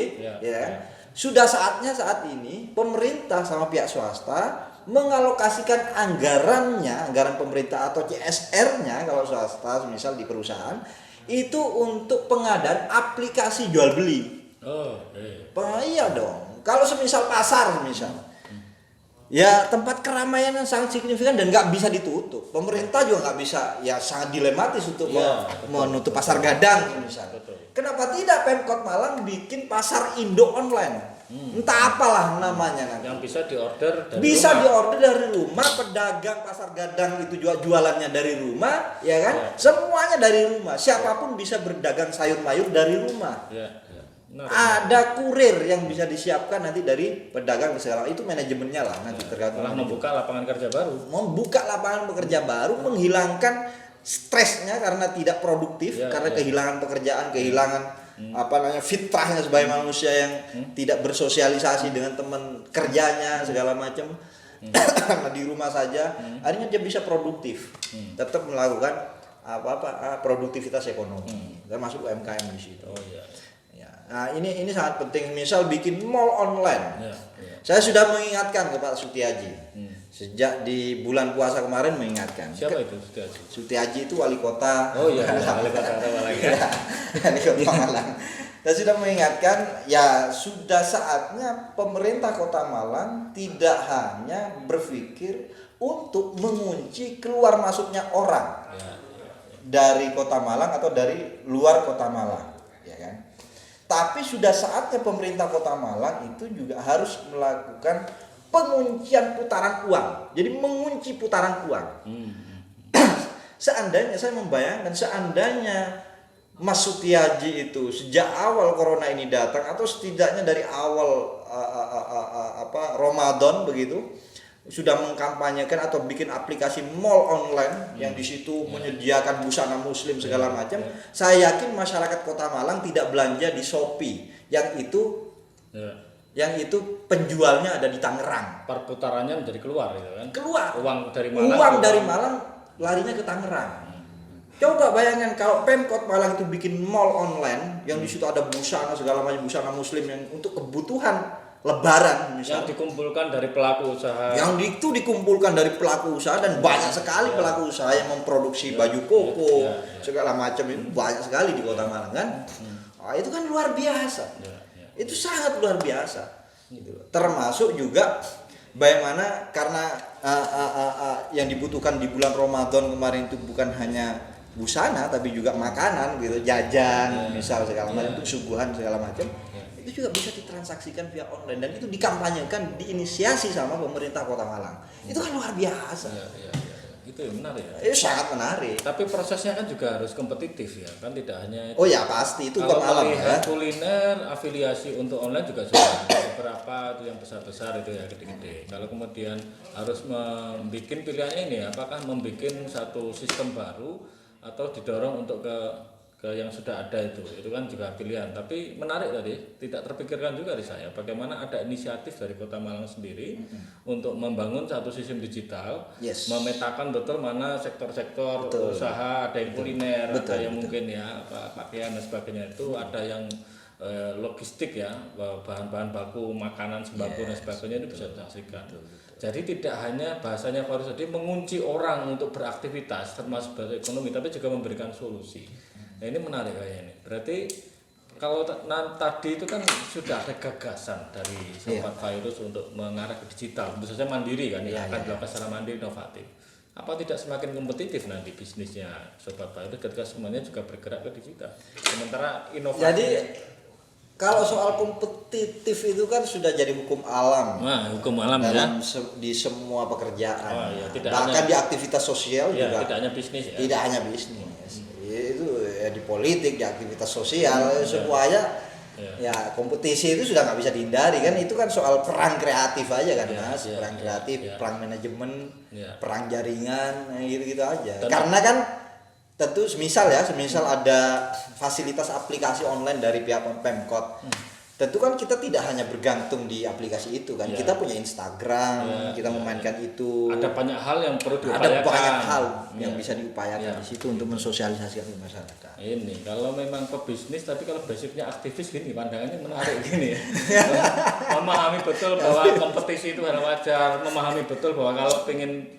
Sudah saatnya saat ini pemerintah sama pihak swasta mengalokasikan anggarannya, anggaran pemerintah atau CSR-nya kalau swasta, misal di perusahaan, itu untuk pengadaan aplikasi jual beli. Iya dong. Kalau semisal pasar ya tempat keramaian yang sangat signifikan dan nggak bisa ditutup. Pemerintah juga nggak bisa, ya sangat dilematis untuk menutup pasar gadang misalnya. Kenapa tidak Pemkot Malang bikin pasar Indo online? Entah apalah namanya nanti. Yang bisa diorder dari diorder dari rumah, pedagang pasar gadang itu jualannya dari rumah, ya kan? Semuanya dari rumah. Siapapun bisa berdagang sayur mayur dari rumah. Ada kurir yang bisa disiapkan nanti dari pedagang segala itu manajemennya lah nanti tergantung. Membuka lapangan kerja baru. Membuka lapangan pekerja baru, menghilangkan stresnya karena tidak produktif, karena kehilangan pekerjaan, kehilangan fitrahnya sebagai manusia yang tidak bersosialisasi dengan teman kerjanya segala macam. Karena di rumah saja, akhirnya dia bisa produktif, tetap melakukan produktivitas ekonomi, termasuk UMKM di situ. Nah ini sangat penting. Misal bikin mall online. Saya sudah mengingatkan ke Pak Sutiaji sejak di bulan puasa kemarin mengingatkan. Siapa itu Sutiaji? Sutiaji itu wali kota. Wali kota Malang. Wali kota Malang. Saya sudah mengingatkan, ya sudah saatnya pemerintah Kota Malang tidak hanya berpikir untuk mengunci keluar masuknya orang dari Kota Malang atau dari luar Kota Malang, ya kan? Tapi sudah saatnya pemerintah Kota Malang itu juga harus melakukan penguncian putaran uang. Jadi mengunci putaran uang. Seandainya saya membayangkan, seandainya Mas Sutiaji itu sejak awal corona ini datang atau setidaknya dari awal Ramadan begitu sudah mengkampanyekan atau bikin aplikasi mall online yang di situ menyediakan busana muslim segala macam, saya yakin masyarakat Kota Malang tidak belanja di Shopee yang itu penjualnya ada di Tangerang. Perputarannya menjadi keluar gitu kan. Keluar. Uang dari Malang larinya ke Tangerang. Coba bayangkan kalau Pemkot Malang itu bikin mall online yang di situ ada busana segala macam, busana muslim yang untuk kebutuhan Lebaran misalnya. Yang dikumpulkan dari pelaku usaha. Yang itu dikumpulkan dari pelaku usaha dan banyak sekali pelaku usaha yang memproduksi baju koko segala macam itu banyak sekali di Kota Malang kan. Itu kan luar biasa. Itu sangat luar biasa. Gitu. Termasuk juga bagaimana karena yang dibutuhkan di bulan Ramadan kemarin itu bukan hanya busana tapi juga makanan gitu, jajan misal segala macam, untuk suguhan segala macam. itu juga bisa ditransaksikan via online dan itu dikampanyekan, diinisiasi sama pemerintah Kota Malang. Itu kan luar biasa. Iya. Itu menarik ya. Itu sangat menarik. Tapi prosesnya kan juga harus kompetitif ya, kan tidak hanya itu. Oh ya pasti itu kalau pengalaman melihat ya. kuliner afiliasi untuk online juga sudah beberapa itu yang besar-besar itu ya gede-gede. Kalau kemudian harus membuat pilihannya ini, apakah membuat satu sistem baru atau didorong untuk ke yang sudah ada itu kan juga pilihan. Tapi menarik tadi, tidak terpikirkan juga di saya bagaimana ada inisiatif dari Kota Malang sendiri untuk membangun satu sistem digital, memetakan betul mana sektor-sektor usaha, ada yang kuliner, ada yang mungkin ya pakaian dan sebagainya, itu ada yang logistik ya, bahan-bahan baku, makanan, sembako dan sebagainya itu bisa disaksikan. Jadi tidak hanya bahasanya harus tadi mengunci orang untuk beraktivitas termasuk ekonomi, tapi juga memberikan solusi. Nah ini menarik kayaknya ini. Berarti kalau tadi itu kan sudah ada gagasan dari Sobat Virus untuk mengarah ke digital, tentu saja mandiri kan, akan dilakukan secara mandiri, inovatif. Apa tidak semakin kompetitif nanti bisnisnya Sobat Virus ketika semuanya juga bergerak ke digital? Sementara inovasi. Jadi kalau soal kompetitif itu kan sudah jadi hukum alam. Nah, hukum alam dalam ya. Di semua pekerjaan. hanya, Bahkan di aktivitas sosial juga. Tidak hanya bisnis ya. Tidak hanya bisnis. Itu ya di politik, di aktivitas sosial, semuanya ya kompetisi itu sudah nggak bisa dihindari kan. Itu kan soal perang kreatif aja kan Mas, perang kreatif, perang manajemen, perang jaringan, gitu-gitu aja. Karena kan tentu semisal ada fasilitas aplikasi online dari pihak Pemkot. Tentu kan kita tidak hanya bergantung di aplikasi itu kan. Kita punya Instagram, kita memainkan itu. Ada banyak hal yang perlu diupayakan. Ada banyak hal yang bisa diupayakan di situ untuk mensosialisasikan ke masyarakat. Ini kalau memang pebisnis, tapi kalau basicnya aktivis gini, pandangannya menarik gini ya. Memahami betul bahwa kompetisi itu hal wajar, memahami betul bahwa kalau pengen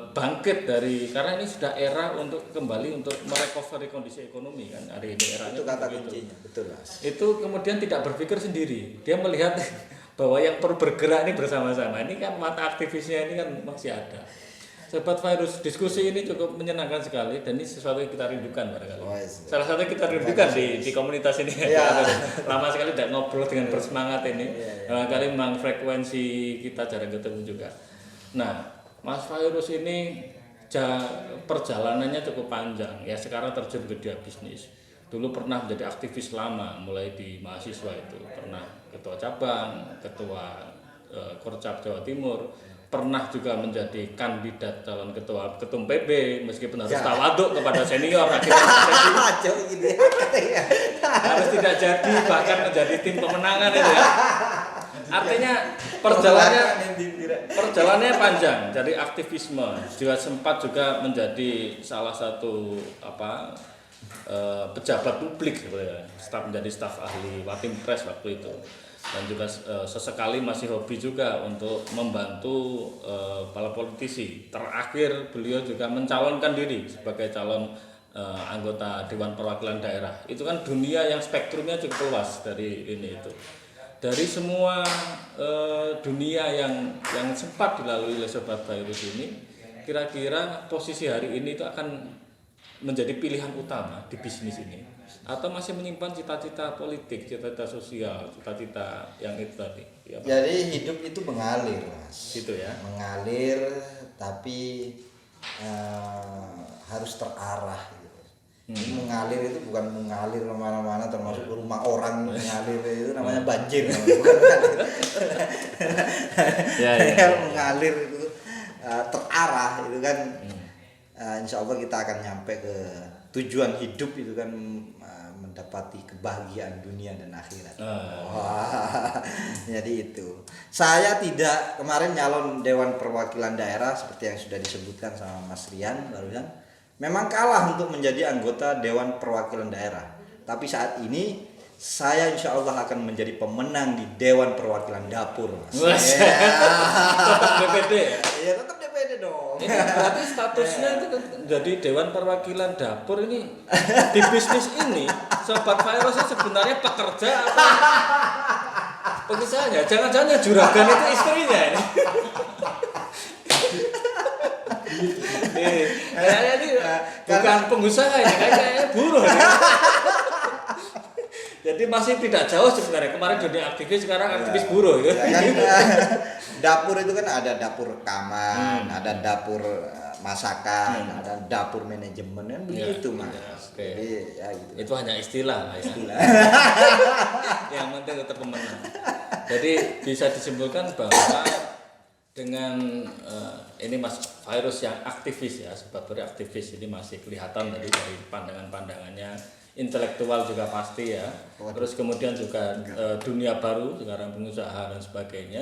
bangkit dari, karena ini sudah era untuk kembali untuk merecovery kondisi ekonomi kan, hari ini eranya itu kata kuncinya, betul Mas. Itu kemudian tidak berpikir sendiri, dia melihat bahwa yang perlu bergerak ini bersama-sama. Ini kan mata aktivisnya ini kan masih ada. Sobat Virus, diskusi ini cukup menyenangkan sekali dan ini sesuatu yang kita rindukan barangkali. Salah satu yang kita rindukan di komunitas ini. Lama sekali tidak ngobrol dengan bersemangat ini. Barangkali memang frekuensi kita jarang ketemu juga. Nah, Mas Virus ini perjalanannya cukup panjang ya, sekarang terjun ke dunia bisnis. Dulu pernah menjadi aktivis lama, mulai di mahasiswa itu pernah ketua cabang, ketua Korcap Jawa Timur, pernah juga menjadi kandidat calon ketum PB meskipun harus tawaduk kepada senior, akhirnya harus tidak jadi, bahkan menjadi tim pemenangan itu ya. Artinya perjalanannya panjang dari aktivisme, juga sempat juga menjadi salah satu pejabat publik ya, menjadi staf ahli Watim-Pres waktu itu, dan juga sesekali masih hobi juga untuk membantu para politisi. Terakhir beliau juga mencalonkan diri sebagai calon anggota Dewan Perwakilan Daerah. Itu kan dunia yang spektrumnya cukup luas dari ini itu. Dari semua dunia yang sempat dilalui oleh Sobat Virus ini, kira-kira posisi hari ini itu akan menjadi pilihan utama di bisnis ini, atau masih menyimpan cita-cita politik, cita-cita sosial, cita-cita yang itu tadi? Ya, jadi hidup itu mengalir Mas. Gitu ya. Mengalir tapi harus terarah. Mengalir itu bukan mengalir kemana-mana, termasuk rumah orang mengalir itu namanya banjir, bukan mengalir itu terarah itu kan. Insya Allah kita akan nyampe ke tujuan hidup itu kan, mendapati kebahagiaan dunia dan akhirat. Jadi itu. Saya tidak kemarin nyalon Dewan Perwakilan Daerah seperti yang sudah disebutkan sama Mas Rian barusan. Memang kalah untuk menjadi anggota Dewan Perwakilan Daerah. Tapi saat ini saya insya Allah akan menjadi pemenang di Dewan Perwakilan Dapur, Mas. Tetap DPD ya? Iya, tetap DPD dong. Ini berarti statusnya itu jadi Dewan Perwakilan Dapur ini di bisnis ini, Sobat Virus sebenarnya pekerja apa pengusaha? Jangan-jangan yang juragan itu istrinya ini. Kayaknya ini bukan pengusaha ya, kayaknya buruh. Jadi masih tidak jauh sebenarnya. Kemarin dunia aktivis, sekarang aktivis buruh ya. Ya kan, dapur itu kan ada dapur rekaman, ada dapur masakan, ada dapur manajemen kan begitu Mas. Oke. Jadi ya gitu. Itu hanya istilah lah ya. Yang penting tetap menang. Jadi bisa disimpulkan bahwa dengan ini Mas Virus yang aktivis ya, Sobat Baru aktivis ini masih kelihatan dari pandangan-pandangannya, intelektual juga pasti ya. Terus kemudian juga dunia baru sekarang pengusaha dan sebagainya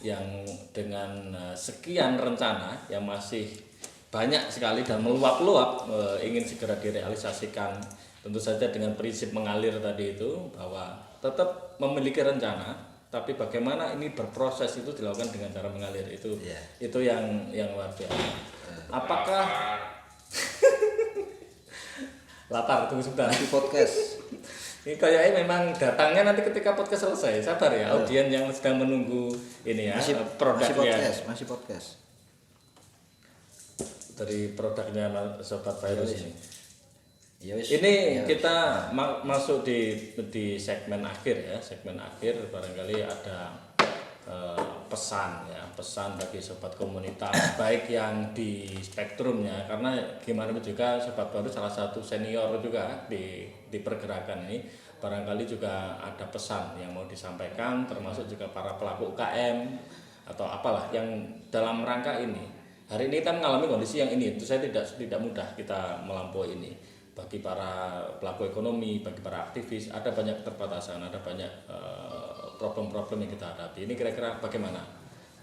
yang dengan sekian rencana yang masih banyak sekali dan meluap-luap ingin segera direalisasikan, tentu saja dengan prinsip mengalir tadi itu, bahwa tetap memiliki rencana tapi bagaimana ini berproses itu dilakukan dengan cara mengalir itu yang luar biasa. Apakah lapar tunggu sebentar Nanti podcast. ini kayaknya memang datangnya nanti ketika podcast selesai, sabar ya audien yang sedang menunggu ini ya produknya masih podcast dari produknya Sobat Virus ini. Ya, Ini kita masuk di segmen akhir ya, segmen akhir barangkali ada pesan ya, pesan bagi sobat komunitas baik yang di spektrumnya, karena gimana juga Sobat Baru salah satu senior juga di pergerakan ini, barangkali juga ada pesan yang mau disampaikan, termasuk juga para pelaku UKM atau apalah yang dalam rangka ini. Hari ini kita mengalami kondisi yang ini, itu saya tidak mudah kita melampaui ini. Bagi para pelaku ekonomi, bagi para aktivis, ada banyak keterbatasan, ada banyak problem-problem yang kita hadapi. Ini kira-kira bagaimana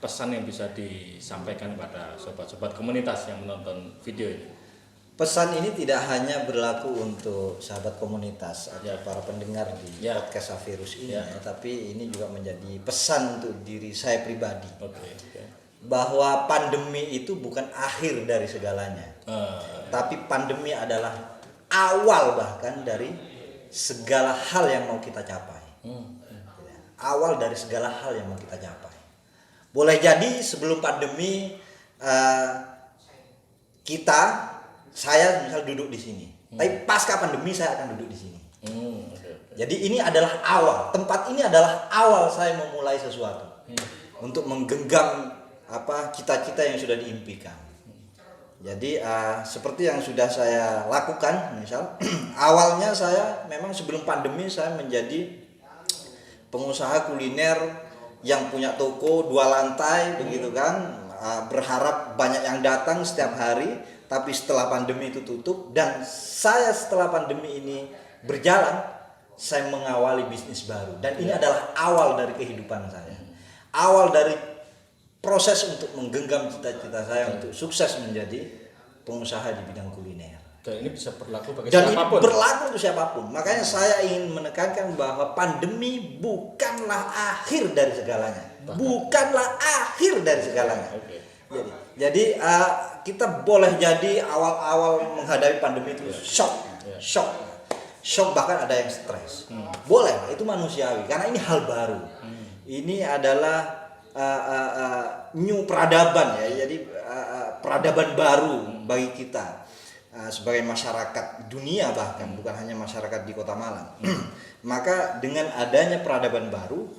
pesan yang bisa disampaikan kepada sobat-sobat komunitas yang menonton video ini? Pesan ini tidak hanya berlaku untuk sahabat komunitas atau para pendengar di podcast Virus ini, tapi ini juga menjadi pesan untuk diri saya pribadi. Bahwa pandemi itu bukan akhir dari segalanya, tapi pandemi adalah awal bahkan dari segala hal yang mau kita capai. Awal dari segala hal yang mau kita capai. Boleh jadi sebelum pandemi saya misal duduk di sini, tapi pasca pandemi saya akan duduk di sini. Jadi ini adalah awal, tempat ini adalah awal saya memulai sesuatu untuk menggenggam cita-cita yang sudah diimpikan. Jadi seperti yang sudah saya lakukan, misal awalnya saya memang sebelum pandemi saya menjadi pengusaha kuliner yang punya toko 2 lantai begitu kan, berharap banyak yang datang setiap hari, tapi setelah pandemi itu tutup dan saya setelah pandemi ini berjalan, saya mengawali bisnis baru dan ini adalah awal dari kehidupan saya. Awal dari proses untuk menggenggam cita-cita saya untuk sukses menjadi pengusaha di bidang kuliner. Dan ini bisa berlaku bagi Dan siapapun. ini berlaku untuk siapapun. Makanya saya ingin menekankan bahwa pandemi bukanlah akhir dari segalanya. Bukanlah akhir dari segalanya. Jadi kita boleh jadi awal-awal menghadapi pandemi itu shock bahkan ada yang stres. Boleh, itu manusiawi karena ini hal baru. Ini adalah new peradaban ya, jadi peradaban baru bagi kita sebagai masyarakat dunia, bahkan bukan hanya masyarakat di Kota Malang. Maka dengan adanya peradaban baru,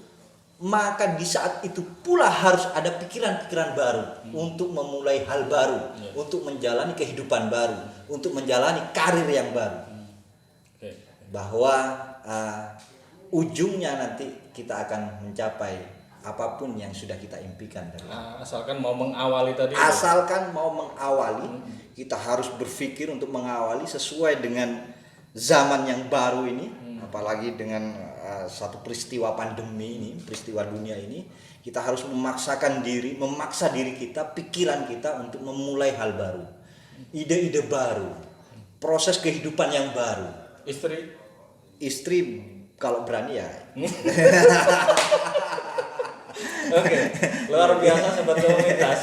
maka di saat itu pula harus ada pikiran-pikiran baru untuk memulai hal baru, untuk menjalani kehidupan baru, untuk menjalani karir yang baru. Bahwa ujungnya nanti kita akan mencapai apapun yang sudah kita impikan dari asalkan mau mengawali tadi. Asalkan mau mengawali, kita harus berpikir untuk mengawali sesuai dengan zaman yang baru ini, apalagi dengan satu peristiwa pandemi ini, peristiwa dunia ini, kita harus memaksa diri kita, pikiran kita untuk memulai hal baru, ide-ide baru, proses kehidupan yang baru. Istri kalau berani ya. Oke, luar biasa sobat komunitas.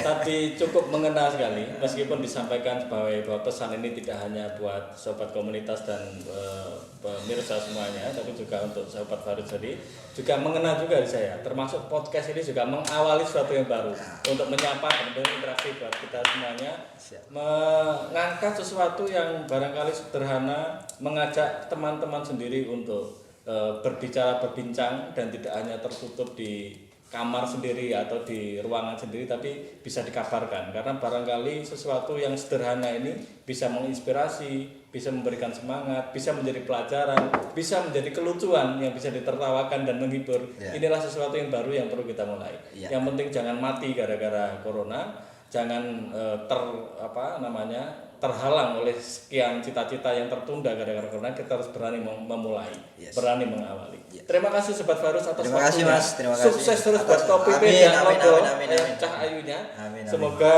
Tapi cukup mengena sekali, meskipun disampaikan bahwa pesan ini tidak hanya buat sobat komunitas dan pemirsa semuanya, tapi juga untuk sobat Virus tadi juga mengena juga di saya. Termasuk podcast ini juga mengawali sesuatu yang baru untuk menyapa dan berinteraksi buat kita semuanya, mengangkat sesuatu yang barangkali sederhana, mengajak teman-teman sendiri untuk berbincang dan tidak hanya tertutup di kamar sendiri atau di ruangan sendiri, tapi bisa dikabarkan, karena barangkali sesuatu yang sederhana ini bisa menginspirasi, bisa memberikan semangat, bisa menjadi pelajaran, bisa menjadi kelucuan yang bisa ditertawakan dan menghibur. Inilah sesuatu yang baru yang perlu kita mulai. Yang penting jangan mati gara-gara corona, jangan terhalang oleh sekian cita-cita yang tertunda gara-gara corona. Kita harus berani memulai, berani mengawali. Terima kasih Sobat Virus atas Terima kasih, waktunya. Mas. Terima kasih. Sukses terus buat Atas- Kopi amin, dan amin, Lodo amin, amin. Cah Ayunya. Amin, amin. Semoga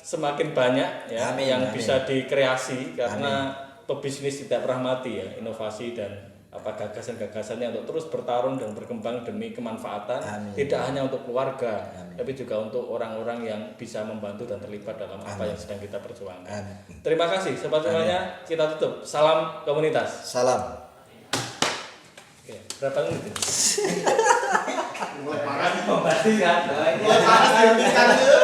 semakin banyak ya Amin, yang amin. bisa dikreasi, karena pebisnis tidak pernah mati ya, inovasi dan gagasan-gagasannya untuk terus bertarung dan berkembang demi kemanfaatan. Amin. Tidak hanya untuk keluarga, tapi juga untuk orang-orang yang bisa membantu dan terlibat dalam apa yang sedang kita perjuangkan. Amin. Terima kasih sobat semuanya, kita tutup. Salam komunitas. Salam. Oke, berapa menit? Mulai parah. Pembahasan ya. Mulai parah.